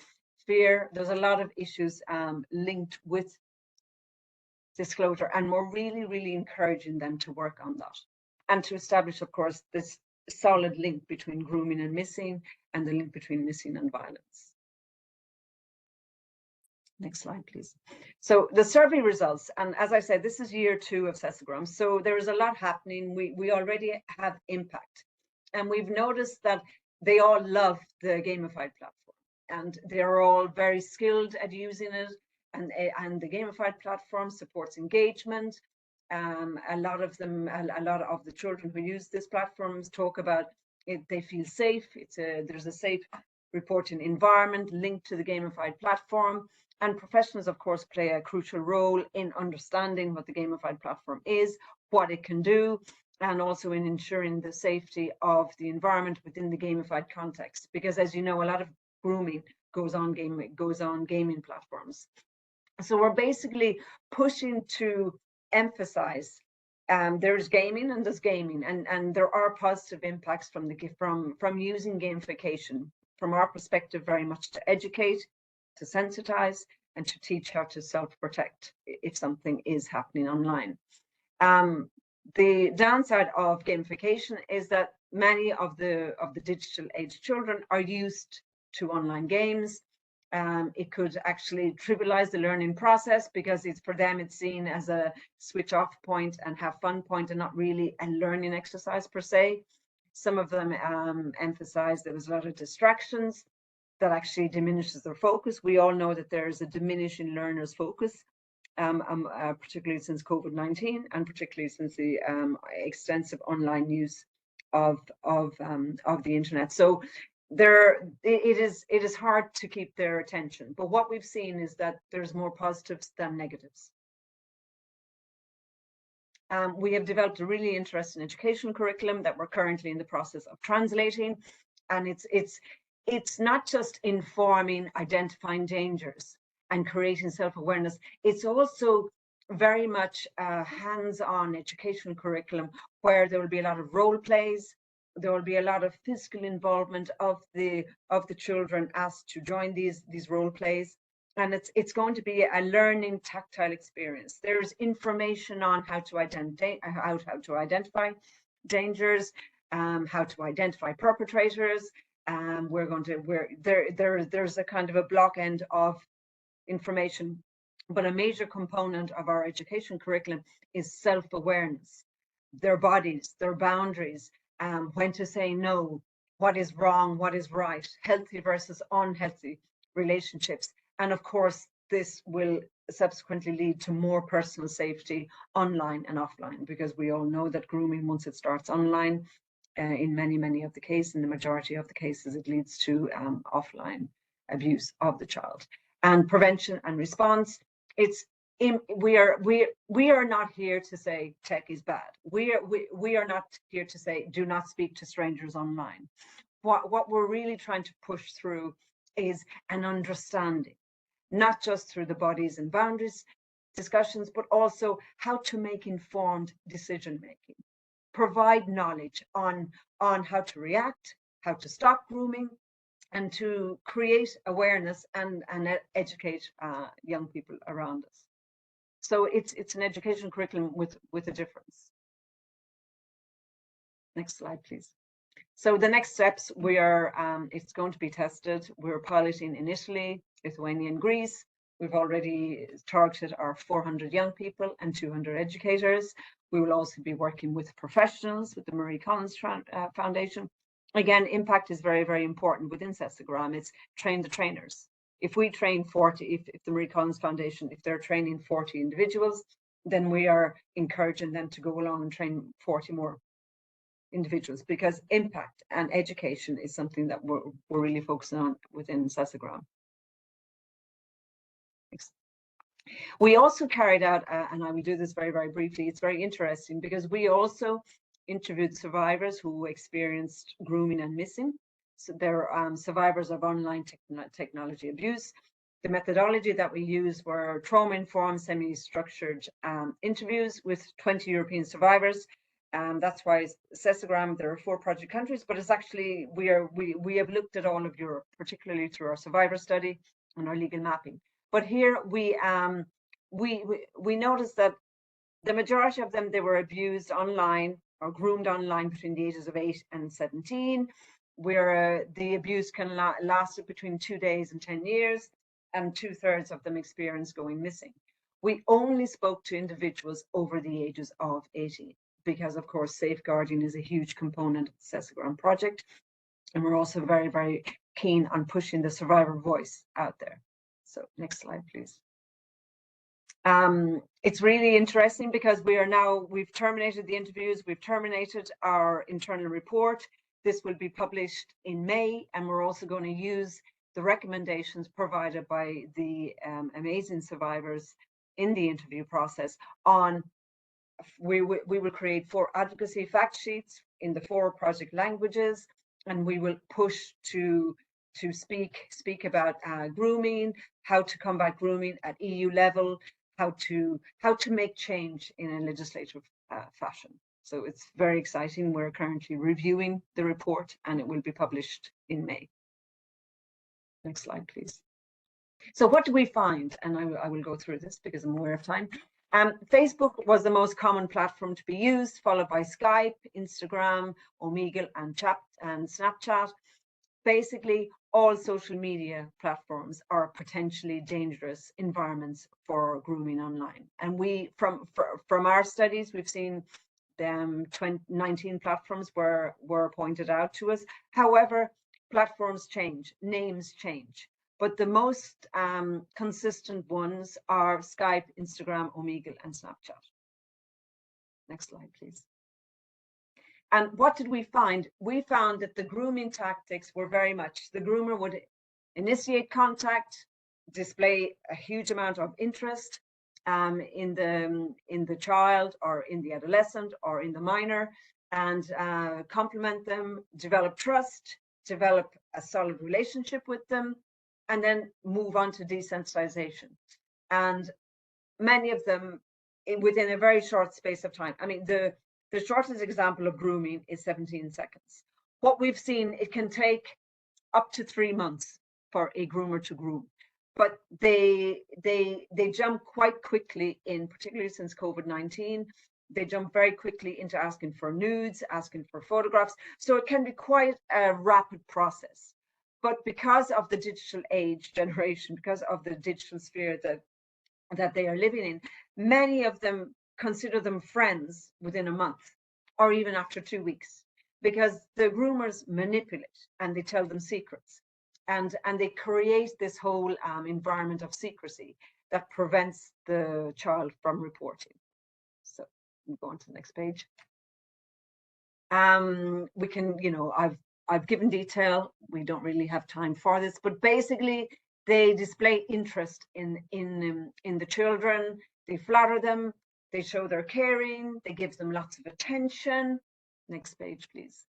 [SPEAKER 6] Fear. There's a lot of issues linked with disclosure, and we're really encouraging them to work on that and to establish, of course, this solid link between grooming and missing, and the link between missing and violence. Next slide, please. So the survey results, and as I said, this is year 2 of CESAGRAM, so there is a lot happening. We already have impact, and we've noticed that they all love the gamified platform, and they're all very skilled at using it. And the gamified platform supports engagement. A lot of the children who use this platforms talk about it. They feel safe. There's a safe reporting environment linked to the gamified platform. And professionals, of course, play a crucial role in understanding what the gamified platform is, what it can do, and also in ensuring the safety of the environment within the gamified context. Because, as you know, a lot of grooming goes on gaming platforms. So we're basically pushing to emphasize there's gaming and there's gaming, and there are positive impacts from using gamification, from our perspective, very much to educate, to sensitize, and to teach how to self-protect if something is happening online. The downside of gamification is that many of the digital age children are used to online games. It could actually trivialize the learning process, because for them it's seen as a switch off point and have fun point, and not really a learning exercise per se. Some of them emphasize there was a lot of distractions that actually diminishes their focus. We all know that there's a diminishing learners' focus, particularly since COVID-19, and particularly since the extensive online use of the internet. So it is hard to keep their attention. But what we've seen is that there's more positives than negatives. We have developed a really interesting education curriculum that we're currently in the process of translating, and it's not just informing, identifying dangers and creating self-awareness. It's also very much a hands-on education curriculum where there will be a lot of role plays. There will be a lot of physical involvement of the children asked to join these role plays, and it's going to be a learning tactile experience. There's information on how to identify dangers, how to identify perpetrators. There's a kind of a block end of information, but a major component of our education curriculum is self-awareness, their bodies, their boundaries, when to say no, what is wrong, what is right, healthy versus unhealthy relationships. And of course, this will subsequently lead to more personal safety online and offline, because we all know that grooming, once it starts online, in many of the cases, in the majority of the cases, it leads to offline abuse of the child. And prevention and response, we are not here to say tech is bad. We are not here to say do not speak to strangers online. What we're really trying to push through is an understanding, not just through the bodies and boundaries discussions, but also how to make informed decision making. provide knowledge on how to react, how to stop grooming, and to create awareness and educate young people around us. So it's an education curriculum with a difference. Next slide, please. So the next steps, we are, it's going to be tested. We're piloting in Italy, Lithuania, and Greece. We've already targeted our 400 young people and 200 educators. We will also be working with professionals, with the Marie Collins Foundation. Again, impact is very, very important within CESAGRAM. It's train the trainers. If we train 40, if the Marie Collins Foundation, if they're training 40 individuals, then we are encouraging them to go along and train 40 more individuals, because impact and education is something that we're really focusing on within CESAGRAM. We also carried out, and I will do this very, very briefly, it's very interesting because we also interviewed survivors who experienced grooming and missing. So they're survivors of online technology abuse. The methodology that we used were trauma-informed, semi-structured interviews with 20 European survivors. That's why CESAGRAM, there are 4 project countries, but it's actually, we have looked at all of Europe, particularly through our survivor study and our legal mapping. But here we noticed that the majority of them, they were abused online or groomed online between the ages of 8 and 17, where the abuse can last between 2 days and 10 years, and 2/3 of them experienced going missing. We only spoke to individuals over the ages of 18, because of course safeguarding is a huge component of the CESAGRAM project, and we're also very, very keen on pushing the survivor voice out there. So next slide, please. It's really interesting because we've terminated the interviews, we've terminated our internal report. This will be published in May, and we're also going to use the recommendations provided by the amazing survivors in the interview process on, we will create 4 advocacy fact sheets in the 4 project languages, and we will push to speak about grooming, how to combat grooming at EU level, how to make change in a legislative fashion. So it's very exciting. We're currently reviewing the report, and it will be published in May. Next slide, please. So what do we find? And I will go through this because I'm aware of time. Facebook was the most common platform to be used, followed by Skype, Instagram, Omegle, and Snapchat. Basically, all social media platforms are potentially dangerous environments for grooming online. And we, from our studies, we've seen 19 platforms were pointed out to us. However, platforms change, names change, but the most consistent ones are Skype, Instagram, Omegle, and Snapchat. Next slide, please. And what did we find? We found that the grooming tactics were very much, the groomer would initiate contact, display a huge amount of interest in the child or in the adolescent or in the minor, and compliment them, develop trust, develop a solid relationship with them, and then move on to desensitization. And many of them within a very short space of time. I mean, the shortest example of grooming is 17 seconds. What we've seen, it can take up to 3 months for a groomer to groom, but they jump quite quickly in, particularly since COVID-19, they jump very quickly into asking for nudes, asking for photographs. So it can be quite a rapid process. But because of the digital age generation, because of the digital sphere that they are living in, many of them consider them friends within a month or even after 2 weeks, because the groomers manipulate and they tell them secrets, and they create this whole environment of secrecy that prevents the child from reporting. So we go on to the next page. We can, I've given detail. We don't really have time for this, but basically they display interest in the children. They flatter them. They show their caring. They give them lots of attention. Next page, please.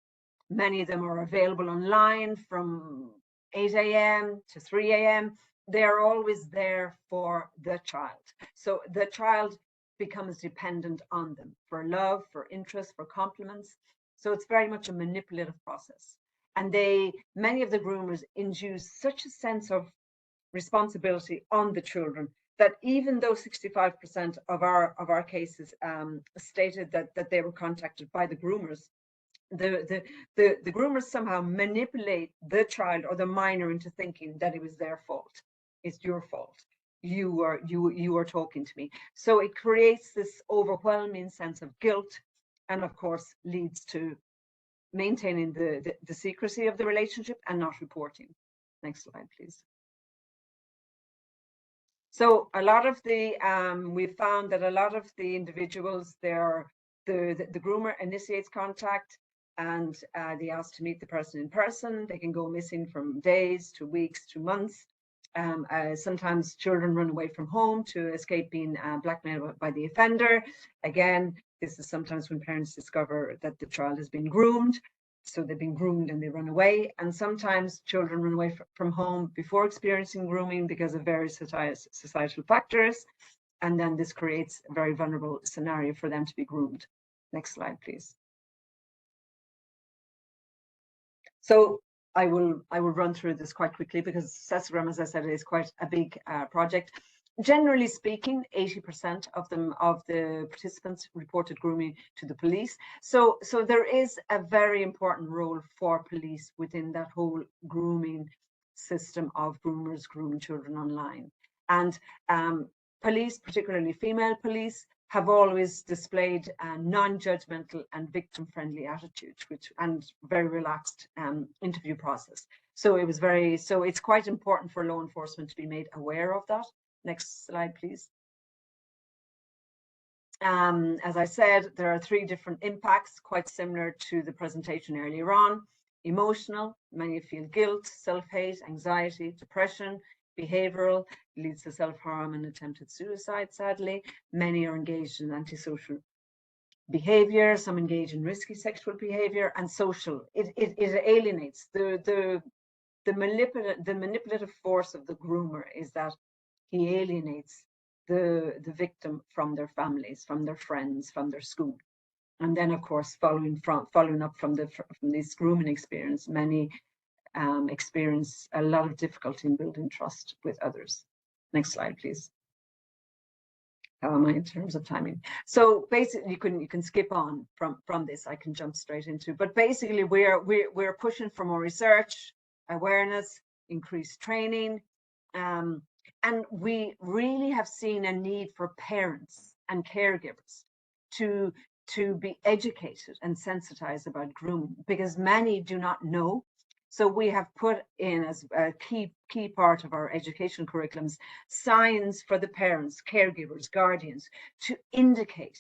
[SPEAKER 6] Many of them are available online from 8 a.m. to 3 a.m. They are always there for the child. So the child becomes dependent on them for love, for interest, for compliments. So it's very much a manipulative process. And many of the groomers induce such a sense of responsibility on the children that even though 65% of our cases stated that they were contacted by the groomers, the groomers somehow manipulate the child or the minor into thinking that it was their fault. It's your fault. You are talking to me. So it creates this overwhelming sense of guilt, and of course leads to maintaining the secrecy of the relationship and not reporting. Next slide, please. So a lot of the we found that a lot of the individuals, the groomer initiates contact, and they ask to meet the person in person. They can go missing from days to weeks to months. Sometimes children run away from home to escape being blackmailed by the offender. Again, this is sometimes when parents discover that the child has been groomed. So they've been groomed and they run away. And sometimes children run away from home before experiencing grooming because of various societal factors. And then this creates a very vulnerable scenario for them to be groomed. Next slide, please. So I will run through this quite quickly because CESAGRAM, as I said, is quite a big project. Generally speaking, 80% of the participants reported grooming to the police. So there is a very important role for police within that whole grooming system of groomers grooming children online. And police, particularly female police, have always displayed a non-judgmental and victim-friendly attitude, and very relaxed interview process. So it's quite important for law enforcement to be made aware of that. Next slide, please. As I said, there are 3 different impacts, quite similar to the presentation earlier on. Emotional, many feel guilt, self-hate, anxiety, depression. Behavioral, leads to self-harm and attempted suicide, sadly. Many are engaged in antisocial behavior, some engage in risky sexual behavior. And social, it alienates. The manipulative force of the groomer is that he alienates the victim from their families, from their friends, from their school. And then, of course, following up from this grooming experience, many experience a lot of difficulty in building trust with others. Next slide, please. How am I in terms of timing? So basically, you can skip on from this. I can jump straight into. But basically, we're pushing for more research, awareness, increased training, and we really have seen a need for parents and caregivers to be educated and sensitized about grooming, because many do not know. So we have put in as a key part of our education curriculums signs for the parents, caregivers, guardians to indicate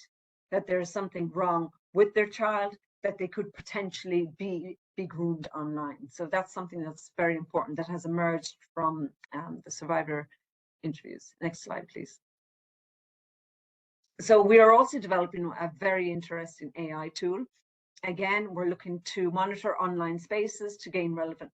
[SPEAKER 6] that there is something wrong with their child, that they could potentially be groomed online. So that's something that's very important that has emerged from the survivor interviews. Next slide, please. So we are also developing a very interesting AI tool. Again, we're looking to monitor online spaces to gain relevant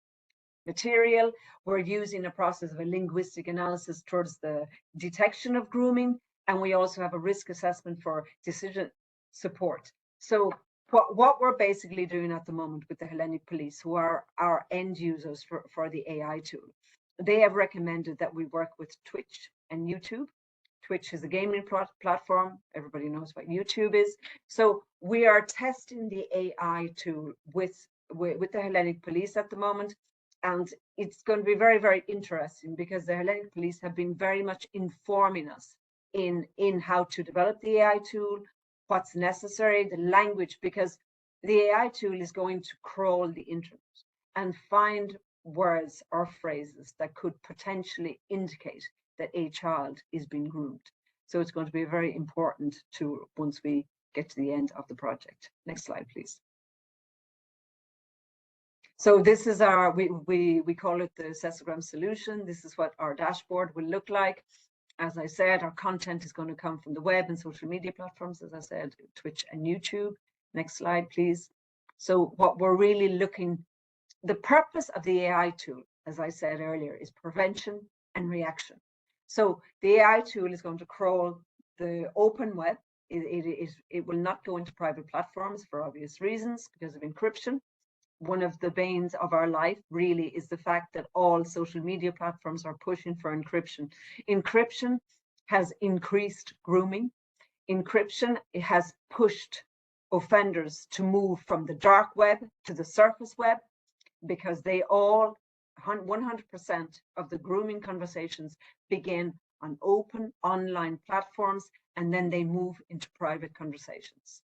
[SPEAKER 6] material. We're using a process of a linguistic analysis towards the detection of grooming, and we also have a risk assessment for decision support. So what we're basically doing at the moment with the Hellenic Police, who are our end users for the AI tool, they have recommended that we work with Twitch and YouTube. Twitch is a gaming platform. Everybody knows what YouTube is. So we are testing the AI tool with the Hellenic Police at the moment. And it's going to be very, very interesting because the Hellenic Police have been very much informing us in how to develop the AI tool, what's necessary, the language, because the AI tool is going to crawl the internet and find words or phrases that could potentially indicate that a child is being groomed. So it's going to be a very important tool once we get to the end of the project. Next slide, please. So this is our, we call it the CESAGRAM solution. This is what our dashboard will look like. As I said, our content is going to come from the web and social media platforms, as I said, Twitch and YouTube. Next slide, please. So what we're really looking, the purpose of the AI tool, as I said earlier, is prevention and reaction. So the AI tool is going to crawl the open web. It will not go into private platforms for obvious reasons because of encryption. One of the banes of our life really is the fact that all social media platforms are pushing for encryption. Encryption has increased grooming. Encryption, it has pushed offenders to move from the dark web to the surface web, because they all, 100% of the grooming conversations begin on open online platforms, and then they move into private conversations.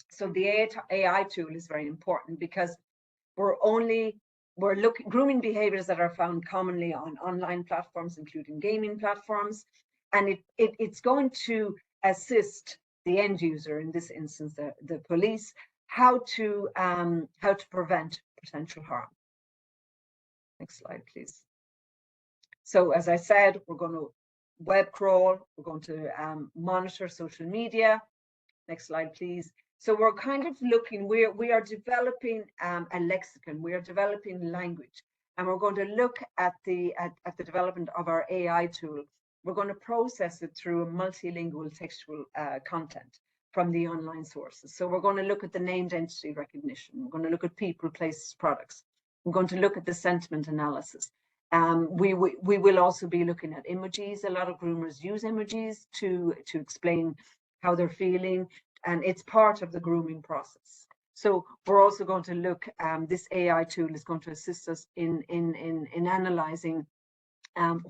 [SPEAKER 6] So the AI tool is very important because we're looking grooming behaviors that are found commonly on online platforms, including gaming platforms, and it's going to assist the end user, in this instance the police, how to prevent potential harm. Next slide, please. So as I said, we're going to web crawl, we're going to monitor social media. Next slide, please. So we're kind of looking, we are developing a lexicon, we are developing language, and we're going to look at the development of our AI tool. We're going to process it through a multilingual textual content from the online sources. So we're going to look at the named entity recognition. We're going to look at people, places, products. We're going to look at the sentiment analysis. We will also be looking at emojis. A lot of groomers use emojis to explain how they're feeling, and it's part of the grooming process. So we're also going to look, this AI tool is going to assist us in analyzing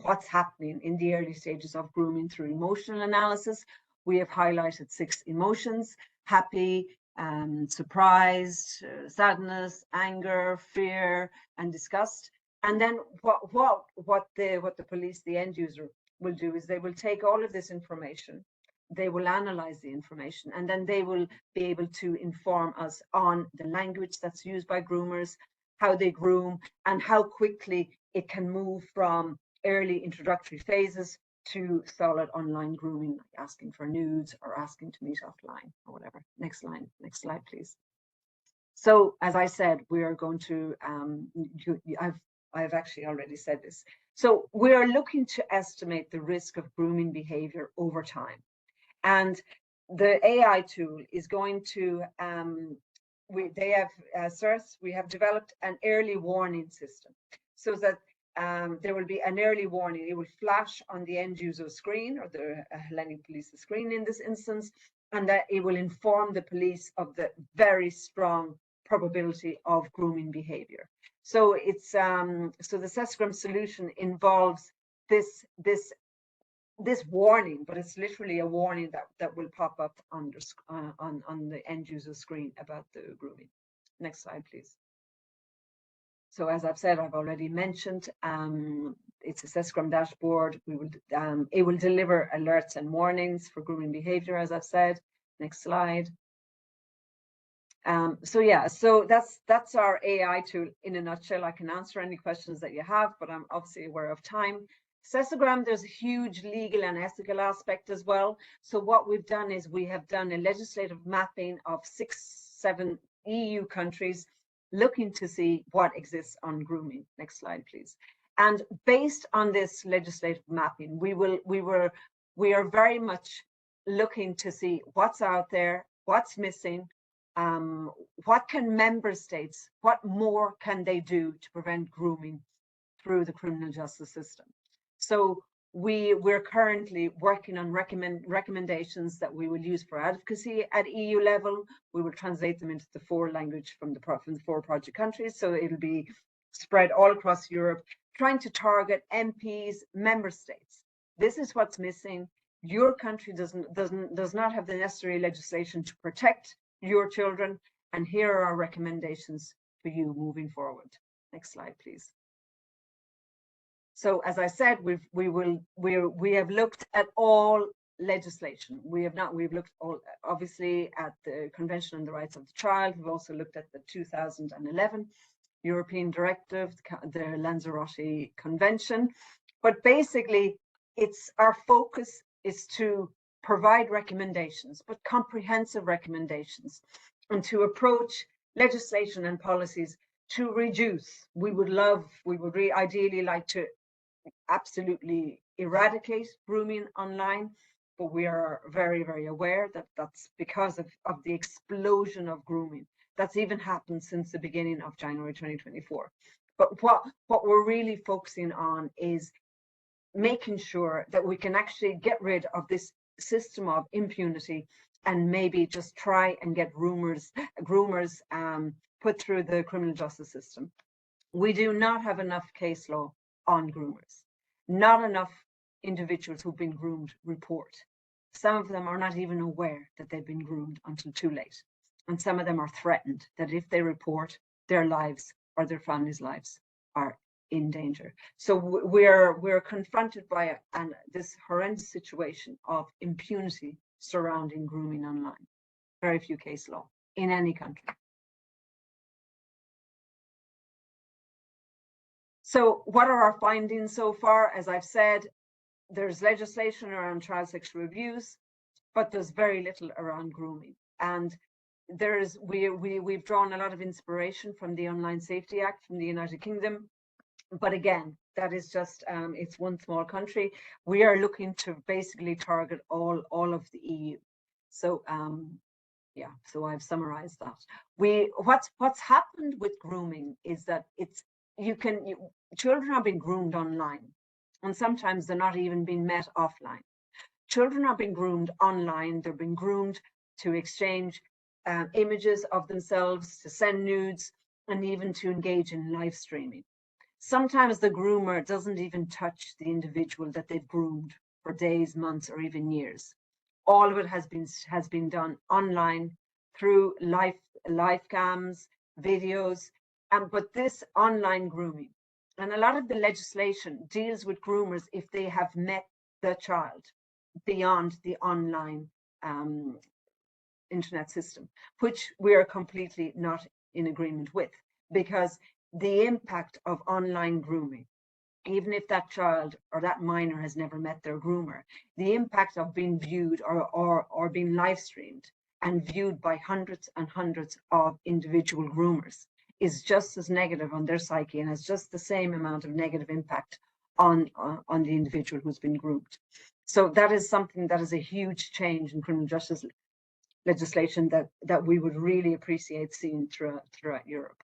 [SPEAKER 6] what's happening in the early stages of grooming through emotional analysis. We have highlighted 6 emotions: happy, surprised, sadness, anger, fear, and disgust. And then what the police, the end user, will do is they will take all of this information, they will analyze the information, and then they will be able to inform us on the language that's used by groomers, how they groom, and how quickly it can move from early introductory phases to solid online grooming, like asking for nudes or asking to meet offline or whatever. Next slide, please. So as I said, we are going to, I've actually already said this. So we are looking to estimate the risk of grooming behavior over time. And the AI tool is going to, CERTH, we have developed an early warning system so that there will be an early warning. It will flash on the end user screen, or the Hellenic Police screen in this instance, and that it will inform the police of the very strong probability of grooming behavior. So it's so the CESAGRAM solution involves this warning, but it's literally a warning that will pop up on the end user screen about the grooming. Next slide, please. So as I've said, I've already mentioned, it's a CESAGRAM dashboard. It will deliver alerts and warnings for grooming behavior, as I've said. Next slide. So yeah, so that's our AI tool in a nutshell. I can answer any questions that you have, but I'm obviously aware of time. CESAGRAM, there's a huge legal and ethical aspect as well. So what we've done is we have done a legislative mapping of 6-7 EU countries, looking to see what exists on grooming. Next slide, please. And based on this legislative mapping, we are very much looking to see what's out there, what's missing, what can member states, what more can they do to prevent grooming through the criminal justice system. So we're currently working on recommendations that we will use for advocacy at EU level. We will translate them into the 4 languages from the 4 project countries. So it'll be spread all across Europe, trying to target MPs, member states. This is what's missing. Your country does not have the necessary legislation to protect your children, and here are our recommendations for you moving forward. Next slide, please. So as I said, we have looked at all legislation. We've looked obviously at the Convention on the Rights of the Child. We've also looked at the 2011 European Directive, the Lanzarote Convention. But basically, our focus is to provide recommendations, but comprehensive recommendations, and to approach legislation and policies to reduce. We would ideally like to absolutely eradicate grooming online, but we are very, very aware that that's because of the explosion of grooming that's even happened since the beginning of January 2024. But what we're really focusing on is making sure that we can actually get rid of this system of impunity and maybe just try and get groomers put through the criminal justice system. We do not have enough case law on groomers. Not enough individuals who've been groomed report. Some of them are not even aware that they've been groomed until too late. And some of them are threatened that if they report, their lives or their families' lives are in danger. So we're confronted by this horrendous situation of impunity surrounding grooming online. Very few case law in any country. So what are our findings so far? As I've said, there's legislation around child sexual abuse, but there's very little around grooming. And we've drawn a lot of inspiration from the Online Safety Act from the United Kingdom. But again, that is just, it's one small country. We are looking to basically target all of the EU. So yeah, so I've summarized that. What's happened with grooming is that children are being groomed online, and sometimes they're not even being met offline. Children are being groomed online. They're being groomed to exchange images of themselves, to send nudes, and even to engage in live streaming. Sometimes the groomer doesn't even touch the individual that they've groomed for days, months, or even years. All of it has been done online through live cams, videos, but this online grooming, and a lot of the legislation deals with groomers if they have met the child beyond the online internet system, which we are completely not in agreement with, because the impact of online grooming, even if that child or that minor has never met their groomer, the impact of being viewed or being live streamed and viewed by hundreds and hundreds of individual groomers is just as negative on their psyche and has just the same amount of negative impact on the individual who's been groomed. So that is something that is a huge change in criminal justice legislation that we would really appreciate seeing throughout Europe.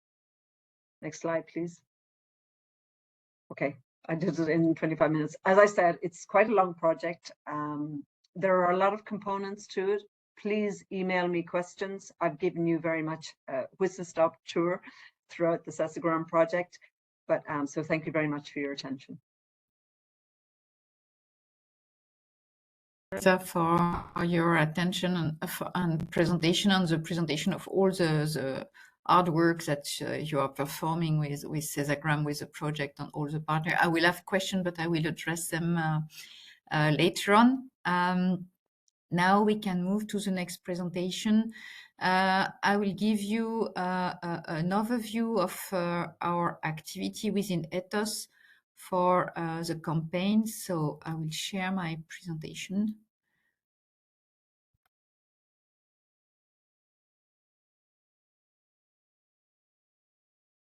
[SPEAKER 6] Next slide, please. Okay, I did it in 25 minutes. As I said, it's quite a long project. There are a lot of components to it. Please email me questions. I've given you very much a whistle-stop tour throughout the CESAGRAM project. But so thank you very much for your attention.
[SPEAKER 1] For your attention and presentation on the presentation of all the hard work that you are performing with CESAGRAM, with the project and all the partners. I will have questions, but I will address them later on. Now we can move to the next presentation. I will give you an overview of our activity within EITHOS for the campaign. So I will share my presentation.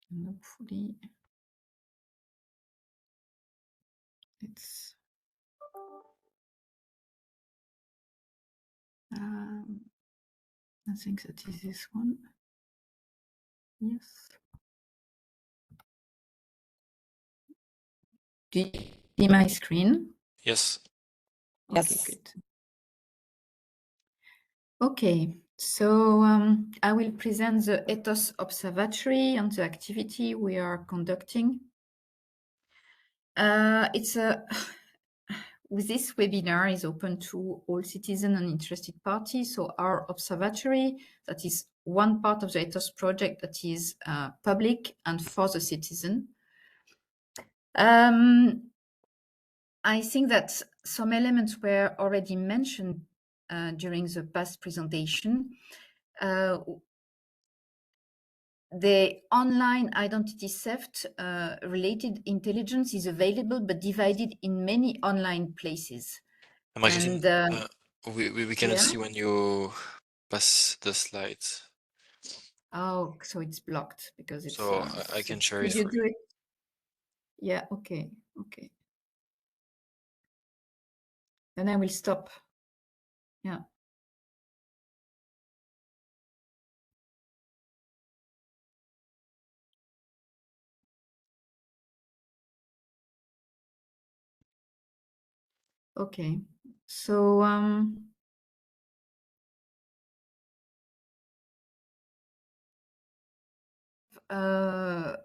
[SPEAKER 1] And hopefully it's I think that is this one. Yes. Do you see my screen?
[SPEAKER 3] Yes.
[SPEAKER 4] Yes.
[SPEAKER 1] Okay, good. Okay, so I will present the EITHOS Observatory and the activity we are conducting. With this webinar is open to all citizens and interested parties. So our observatory, that is one part of the EITHOS project that is public and for the citizen. I think that some elements were already mentioned during the past presentation. The online identity theft related intelligence is available, but divided in many online places.
[SPEAKER 3] Imagine, we cannot see when you pass the slides.
[SPEAKER 1] Oh, so it's blocked because it's.
[SPEAKER 3] So I can share it.
[SPEAKER 1] Could you do it? Yeah. Okay. Okay. Then I will stop Yeah. Okay, so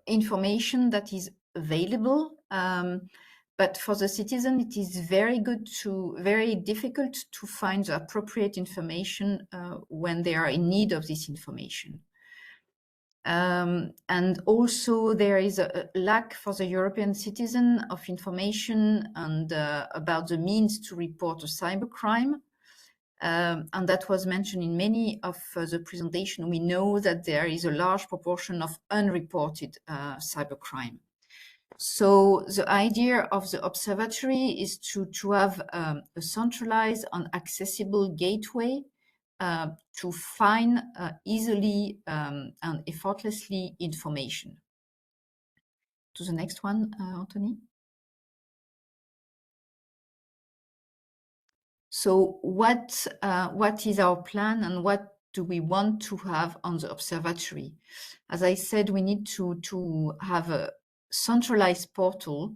[SPEAKER 1] information that is available, but for the citizen, it is very difficult to find the appropriate information when they are in need of this information. And also there is a lack for the European citizen of information and about the means to report a cybercrime. And that was mentioned in many of the presentation. We know that there is a large proportion of unreported cybercrime. So the idea of the observatory is to have a centralized and accessible gateway to find easily and effortlessly information. To the next one, Anthony. So what is our plan and what do we want to have on the observatory? As I said, we need to have a centralized portal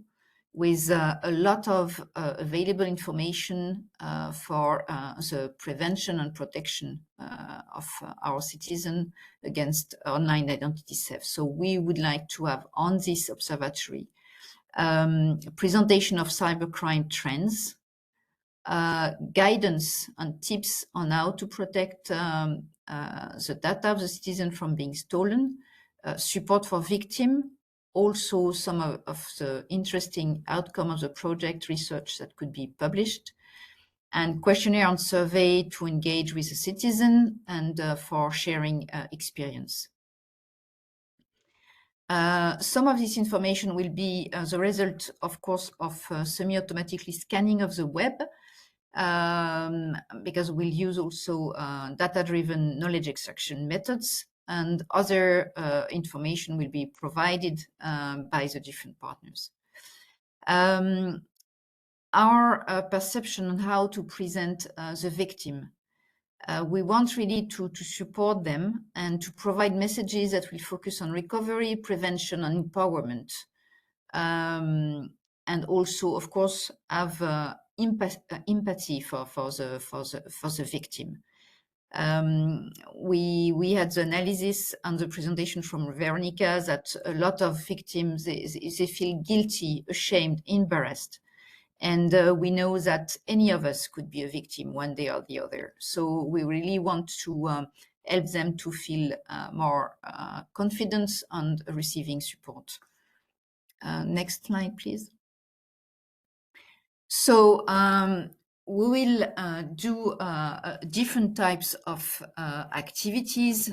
[SPEAKER 1] with a lot of available information for the prevention and protection of our citizen against online identity theft. So we would like to have on this observatory presentation of cybercrime trends, guidance and tips on how to protect the data of the citizen from being stolen, support for victims, also some of the interesting outcome of the project research that could be published, and questionnaire and survey to engage with the citizen and for sharing experience. Some of this information will be the result, of course, of semi-automatically scanning of the web, because we'll use also data-driven knowledge extraction methods, and other information will be provided by the different partners. Our perception on how to present the victim. We want really to support them and to provide messages that will focus on recovery, prevention, and empowerment. And also, of course, have empathy for the victim. We had the analysis and the presentation from Veronica that a lot of victims, they feel guilty, ashamed, embarrassed. And we know that any of us could be a victim one day or the other. So we really want to help them to feel more confidence and receiving support. Next slide, please. So we will do different types of activities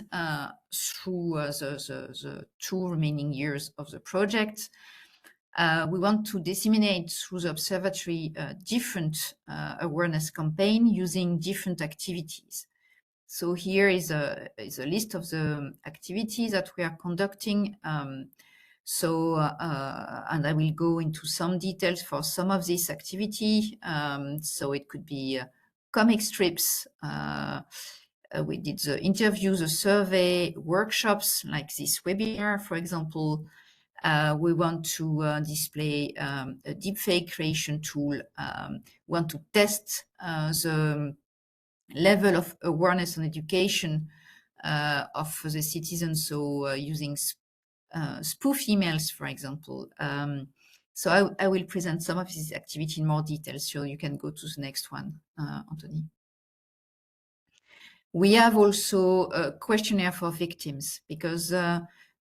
[SPEAKER 1] through the 2 remaining years of the project. We want to disseminate through the observatory different awareness campaign using different activities. So here is a list of the activities that we are conducting. And I will go into some details for some of this activity. So it could be comic strips. We did the interviews, the survey, workshops like this webinar, for example. We want to display a deepfake creation tool. We want to test the level of awareness and education of the citizens, so using spoof emails, for example. So I will present some of this activity in more detail, so you can go to the next one, Anthony. We have also a questionnaire for victims, because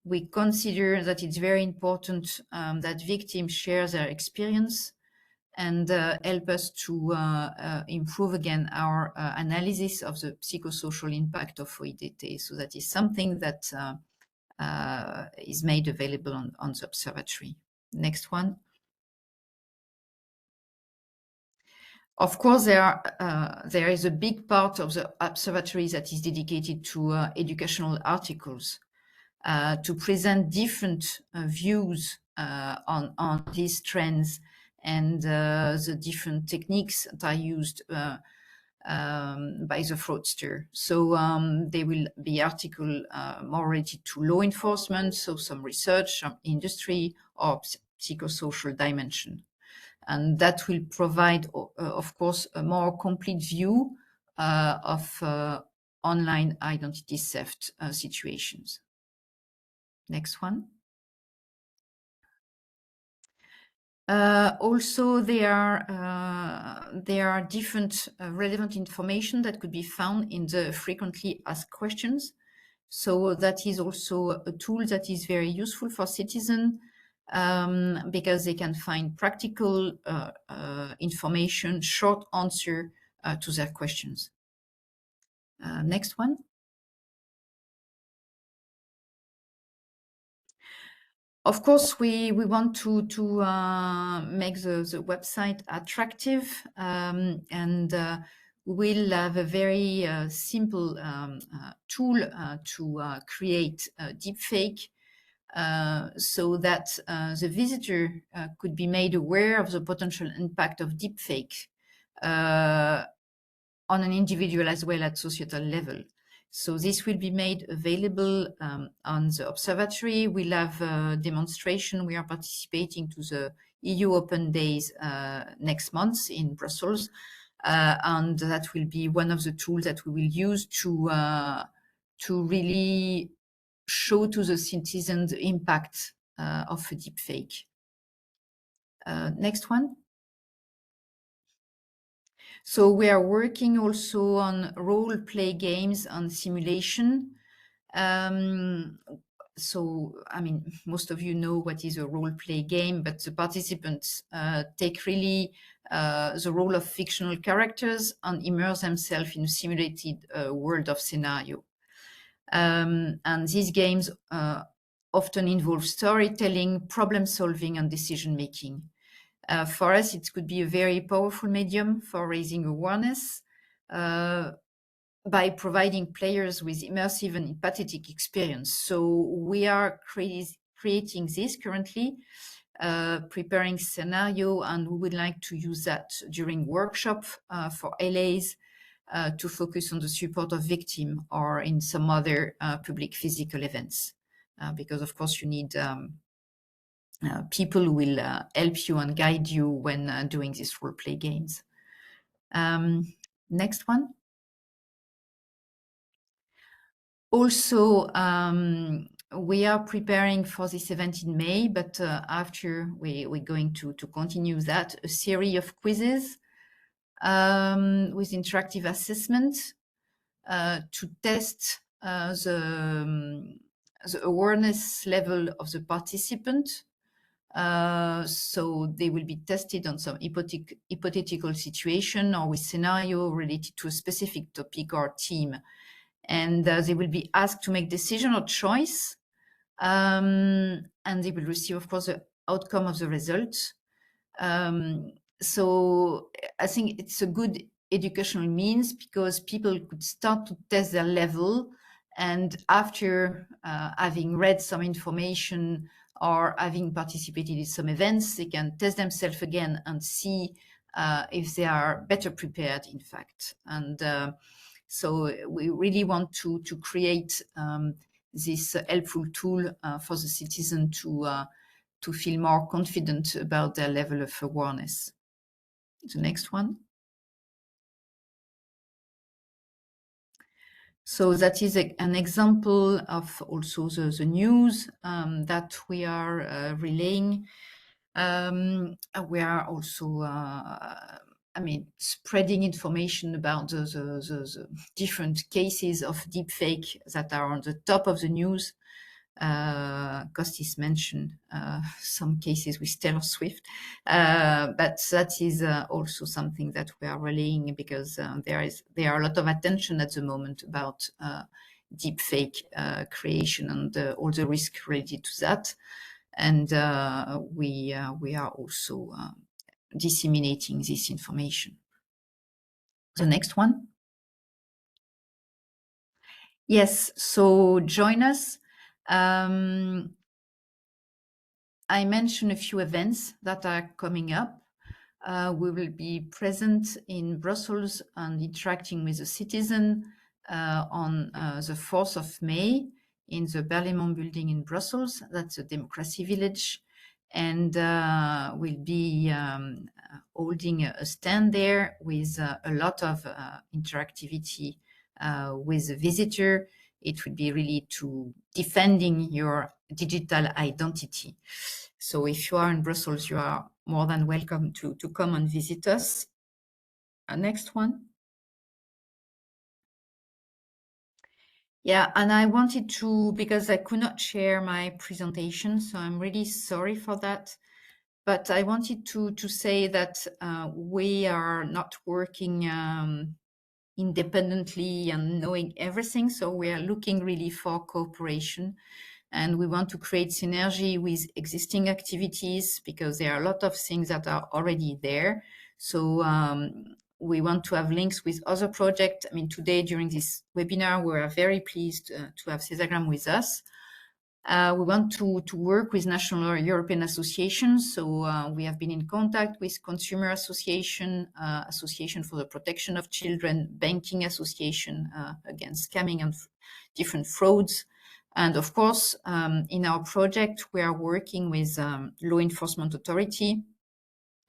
[SPEAKER 1] we consider that it's very important that victims share their experience and help us to improve again our analysis of the psychosocial impact of OIDT. So that is something that is made available on the observatory. Next one. Of course, there is a big part of the observatory that is dedicated to educational articles to present different views on these trends and the different techniques that are used by the fraudster. So there will be articles more related to law enforcement, so some research, some industry, or psychosocial dimension. And that will provide, of course, a more complete view of online identity theft situations. Next one. Also, there are different relevant information that could be found in the frequently asked questions. So that is also a tool that is very useful for citizens because they can find practical information, short answer to their questions. Next one. Of course, we want to make the website attractive, and we'll have a very simple tool to create a deepfake so that the visitor could be made aware of the potential impact of deepfake on an individual as well at societal level. So this will be made available on the Observatory. We'll have a demonstration. We are participating to the EU Open Days next month in Brussels. And that will be one of the tools that we will use to really show to the citizens the impact of a deepfake. Next one. So we are working also on role-play games and simulation. So, I mean, most of you know what is a role-play game, but the participants take really the role of fictional characters and immerse themselves in a simulated world of scenario. And these games often involve storytelling, problem-solving, and decision-making. For us, it could be a very powerful medium for raising awareness by providing players with immersive and empathetic experience. So we are creating this currently, preparing scenario, and we would like to use that during workshop for LAs to focus on the support of victims or in some other public physical events. Because of course you need people who will help you and guide you when doing these role-play games. Next one. Also, we are preparing for this event in May, but after we're going to continue that, a series of quizzes with interactive assessment to test the awareness level of the participant. So they will be tested on some hypothetical situation or with scenario related to a specific topic or theme. And they will be asked to make decision or choice. And they will receive, of course, the outcome of the results. So I think it's a good educational means because people could start to test their level. And after having read some information or having participated in some events, they can test themselves again and see if they are better prepared, in fact. And so we really want to create this helpful tool for the citizen to feel more confident about their level of awareness. The next one. So that is an example of also the news that we are relaying. We are also, spreading information about the different cases of deepfake that are on the top of the news. Kostis mentioned some cases with Taylor Swift, but that is also something that we are relaying because there are a lot of attention at the moment about deepfake creation and all the risks related to that, and we are also disseminating this information. The next one. Yes, so join us. I mentioned a few events that are coming up. We will be present in Brussels and interacting with the citizen on the 4th of May in the Berlaymont building in Brussels. That's a democracy village. And we'll be holding a stand there with a lot of interactivity with the visitor. It would be really to defending your digital identity. So if you are in Brussels, you are more than welcome to come and visit us. Next one. Yeah, and I wanted to, because I could not share my presentation, so I'm really sorry for that. But I wanted to say that we are not working independently and knowing everything. So we are looking really for cooperation, and we want to create synergy with existing activities because there are a lot of things that are already there. So we want to have links with other projects. I mean, today during this webinar, we are very pleased to have CESAGRAM with us. We want to work with national or European associations. So we have been in contact with Consumer Association, Association for the Protection of Children, Banking Association against scamming and different frauds. And of course, in our project, we are working with law enforcement authority,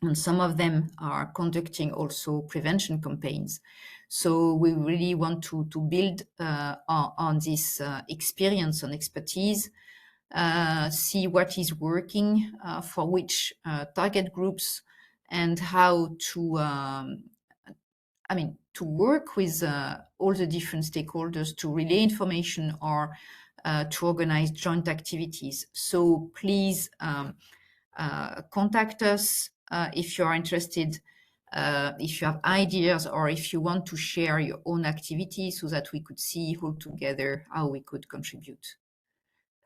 [SPEAKER 1] and some of them are conducting also prevention campaigns. So we really want to build on this experience and expertise, see what is working for which target groups, and how to, to work with all the different stakeholders to relay information or to organize joint activities. So please contact us if you are interested, if you have ideas, or if you want to share your own activities so that we could see all together how we could contribute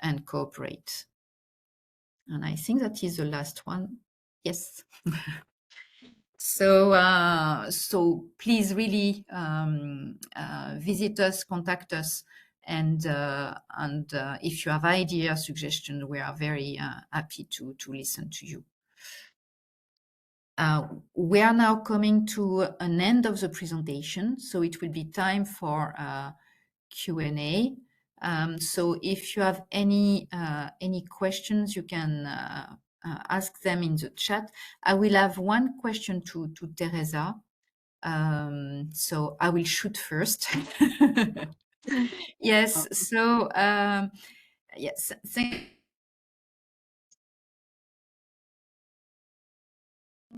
[SPEAKER 1] and cooperate. And I think that is the last one. Yes. So please really visit us, contact us, and if you have ideas, suggestions, we are very happy to listen to you. We are now coming to an end of the presentation, so it will be time for Q&A. So if you have any questions, you can ask them in the chat. I will have one question to Theresa. So I will shoot first. Yes. So yes.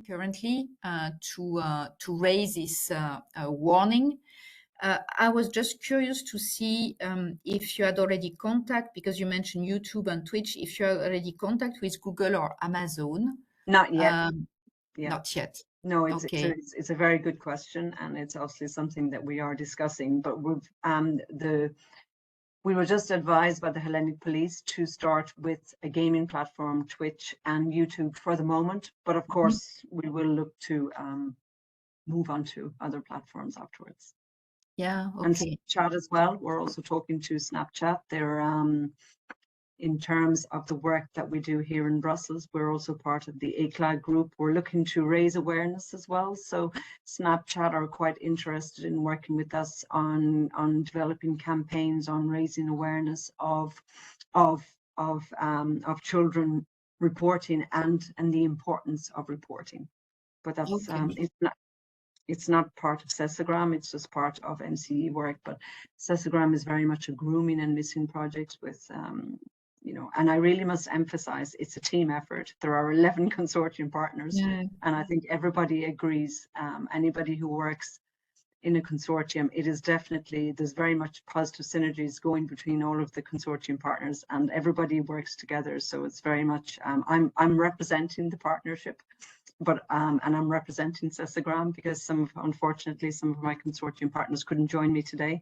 [SPEAKER 1] Currently, to raise this warning. I was just curious to see if you had already contact, because you mentioned YouTube and Twitch, if you had already contact with Google or Amazon.
[SPEAKER 6] Not yet.
[SPEAKER 1] Yeah. Not yet.
[SPEAKER 6] No,
[SPEAKER 1] Okay.
[SPEAKER 6] it's a very good question, and it's obviously something that we are discussing. But we were just advised by the Hellenic Police to start with a gaming platform, Twitch and YouTube for the moment. But of course, we will look to move on to other platforms afterwards.
[SPEAKER 1] Yeah, okay.
[SPEAKER 6] And Snapchat as well. We're also talking to Snapchat. They're in terms of the work that we do here in Brussels, we're also part of the EITHOS group. We're looking to raise awareness as well. So Snapchat are quite interested in working with us on developing campaigns on raising awareness of children reporting and the importance of reporting. But that's it's not part of CESAGRAM, it's just part of MCE work. But CESAGRAM is very much a grooming and missing project with and I really must emphasize it's a team effort. There are 11 consortium partners, and I think everybody agrees. Anybody who works in a consortium, it is definitely, there's very much positive synergies going between all of the consortium partners, and everybody works together. So it's very much, I'm representing the partnership, but and I'm representing CESAGRAM because unfortunately some of my consortium partners couldn't join me today,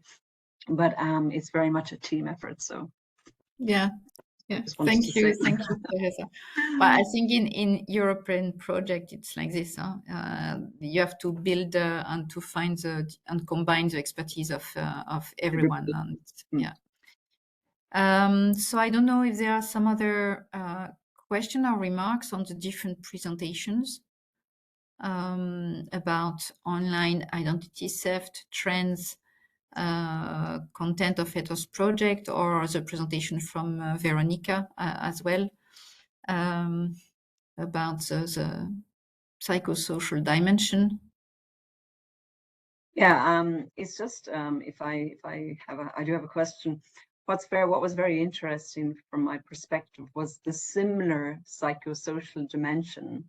[SPEAKER 6] but it's very much a team effort. So
[SPEAKER 1] yeah. Thank you, Theresa. Well, I think in European project it's like this. You have to build and to find and combine the expertise of everyone. And so I don't know if there are some other questions or remarks on the different presentations. about online identity theft, trends, content of EITHOS project, or the presentation from Veronica as well, about the psychosocial dimension.
[SPEAKER 6] Yeah, it's just if I do have a question. What was very interesting from my perspective was the similar psychosocial dimension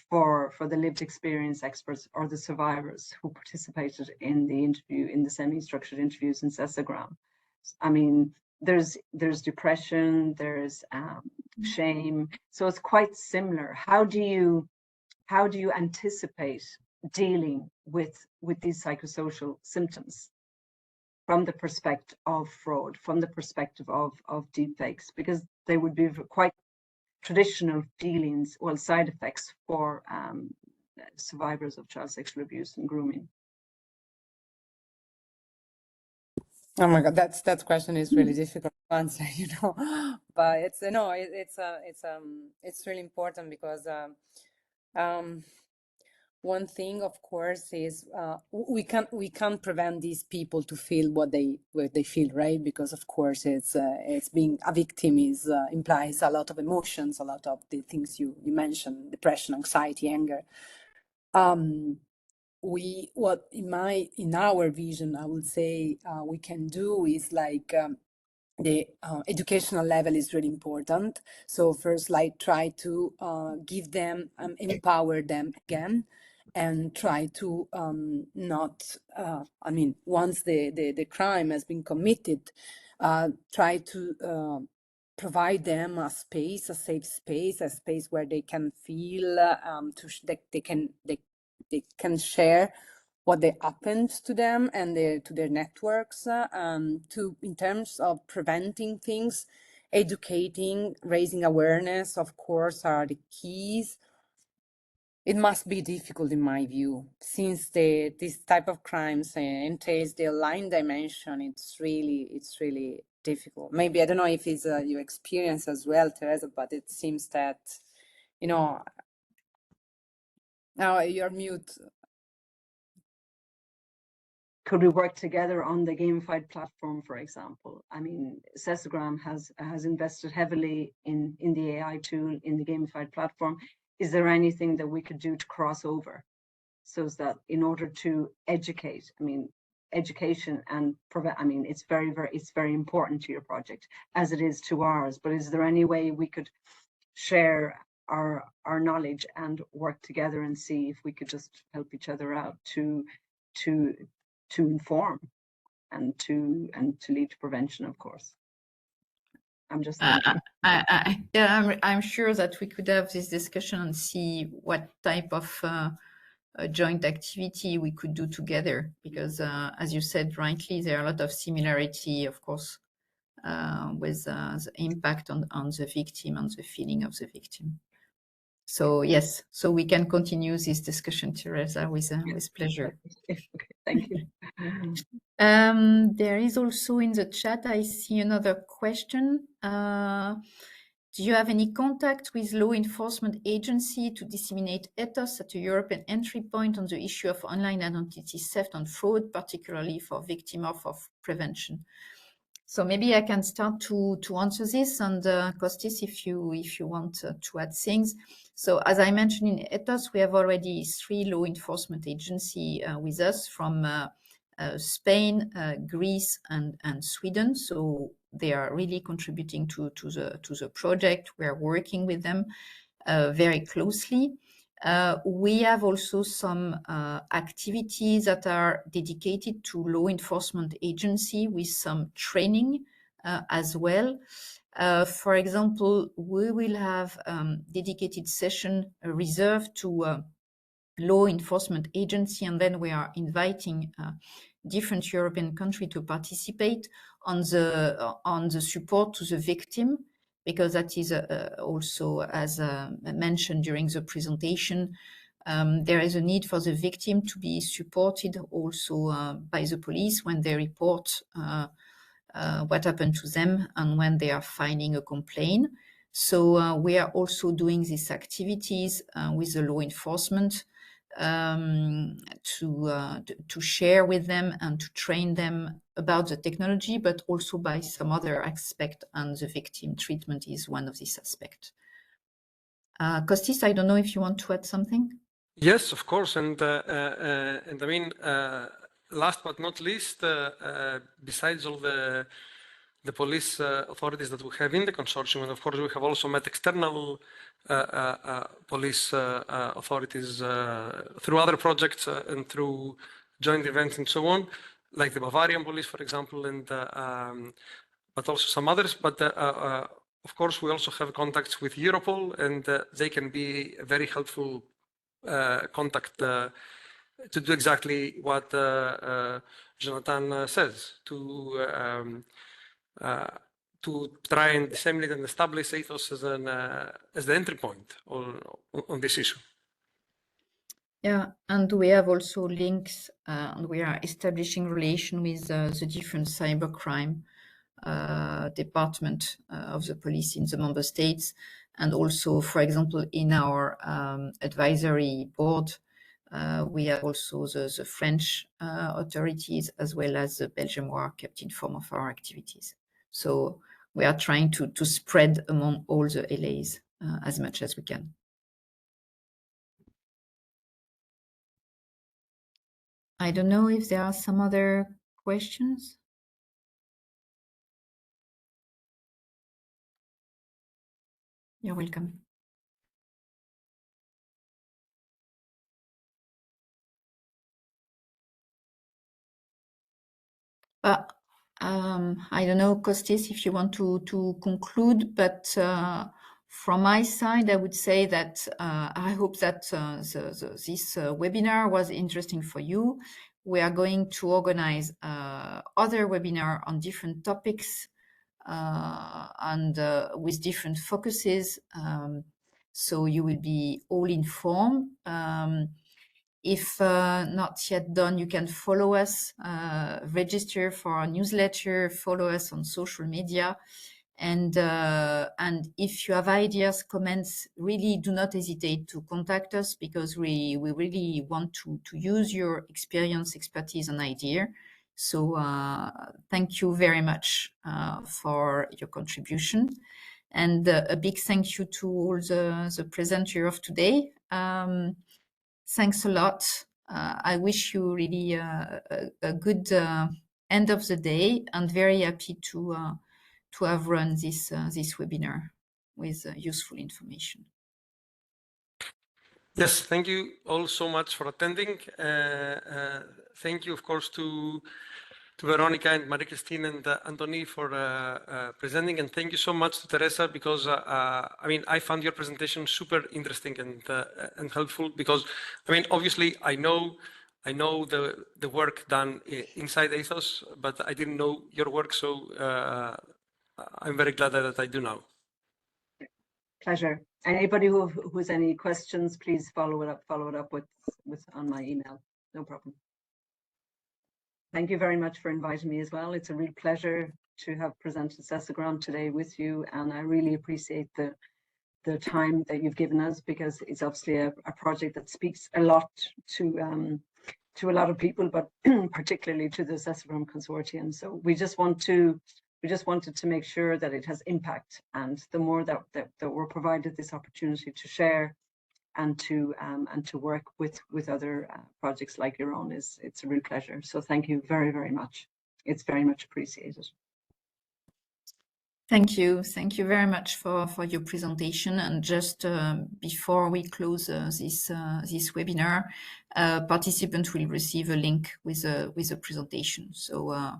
[SPEAKER 6] for the lived experience experts or the survivors who participated in the interview, in the semi-structured interviews in CESAGRAM. I mean, there's depression, there's shame, so it's quite similar. How do you anticipate dealing with these psychosocial symptoms from the perspective of fraud, from the perspective of deepfakes, because they would be quite traditional dealings, well, side effects for survivors of child sexual abuse and grooming?
[SPEAKER 4] Oh my God, that question is really difficult to answer, but it's really important because one thing, of course, is we can't prevent these people to feel what they feel, right? Because of course it's being a victim implies a lot of emotions, a lot of the things you mentioned: depression, anxiety, anger. In our vision, I would say we can do is like the educational level is really important. So first, like, try to give them, empower them again, and try to not, once the crime has been committed, try to provide them a space, a safe space, a space where they can feel that they can share what they happened to them and to their networks, in terms of preventing things, educating, raising awareness, of course, are the keys. It must be difficult, in my view, since this type of crimes entails the online dimension. It's really difficult. Maybe, I don't know if it's your experience as well, Theresa, but it seems that, now you're mute.
[SPEAKER 6] Could we work together on the gamified platform, for example? I mean, CESAGRAM has invested heavily in the AI tool, in the gamified platform. Is there anything that we could do to cross over, so that in order to educate, education and prevent, it's very important to your project as it is to ours, but is there any way we could share our knowledge and work together and see if we could just help each other out to inform and to lead to prevention, of course? I'm just thinking.
[SPEAKER 1] I'm sure that we could have this discussion and see what type of joint activity we could do together, because as you said rightly, there are a lot of similarity, of course, with the impact on the victim and the feeling of the victim. So yes, so we can continue this discussion, Theresa, with pleasure.
[SPEAKER 6] Okay, thank you.
[SPEAKER 1] There is also in the chat, I see another question. Do you have any contact with law enforcement agency to disseminate EITHOS at a European entry point on the issue of online identity theft and fraud, particularly for victim of prevention? So maybe I can start to answer this, and Kostis, if you want to add things. So as I mentioned, in EITHOS, we have already 3 law enforcement agencies with us from Spain, Greece, and Sweden. So they are really contributing to the project. We are working with them very closely. We have also some activities that are dedicated to law enforcement agency with some training as well. For example, we will have dedicated session reserved to law enforcement agency, and then we are inviting different European countries to participate on the support to the victim, because that is also, as mentioned during the presentation, there is a need for the victim to be supported also by the police when they report what happened to them and when they are filing a complaint. So we are also doing these activities with the law enforcement to share with them and to train them about the technology, but also by some other aspect, and the victim treatment is one of these aspects. Kostis, I don't know if you want to add something.
[SPEAKER 2] Yes, of course, and I mean, last but not least, besides all the police authorities that we have in the consortium, and of course we have also met external police authorities through other projects and through joint events and so on, like the Bavarian police, for example, and but also some others. But of course, we also have contacts with Europol, and they can be a very helpful contact to do exactly what Jonathan says, to try and disseminate and establish EITHOS as the entry point on this issue.
[SPEAKER 1] Yeah, and we have also links, and we are establishing relation with the different cybercrime department of the police in the member states, and also, for example, in our advisory board, we have also the French authorities as well as the Belgium who are kept informed of our activities. So we are trying to spread among all the LAs as much as we can. I don't know if there are some other questions. You're welcome. I don't know, Kostis, if you want to conclude, but from my side, I would say that I hope that this webinar was interesting for you. We are going to organize other webinars on different topics and with different focuses, so you will be all informed. If not yet done, you can follow us, register for our newsletter, follow us on social media. And if you have ideas, comments, really do not hesitate to contact us, because we really want to use your experience, expertise, and idea. So thank you very much for your contribution. And a big thank you to all the presenters of today. Thanks a lot. I wish you really a good end of the day, and very happy to have run this webinar with useful information.
[SPEAKER 2] Yes, thank you all so much for attending. Thank you, of course, to Veronica and Marie-Christine and Anthony for presenting, and thank you so much to Theresa, because I mean, I found your presentation super interesting and helpful, because I mean, obviously I know the work done inside EITHOS, but I didn't know your work, so I'm very glad that I do now.
[SPEAKER 6] Pleasure. Anybody who has any questions, please follow it up with on my email. No problem. Thank you very much for inviting me as well. It's a real pleasure to have presented CESAGRAM today with you, and I really appreciate the time that you've given us, because it's obviously a project that speaks a lot to a lot of people, but particularly to the CESAGRAM consortium. So we just wanted to make sure that it has impact, and the more that we're provided this opportunity to share and to work with other projects like your own, it's a real pleasure. So thank you very, very much. It's very much appreciated.
[SPEAKER 1] Thank you very much for your presentation. And just before we close this webinar, participants will receive a link with a presentation. So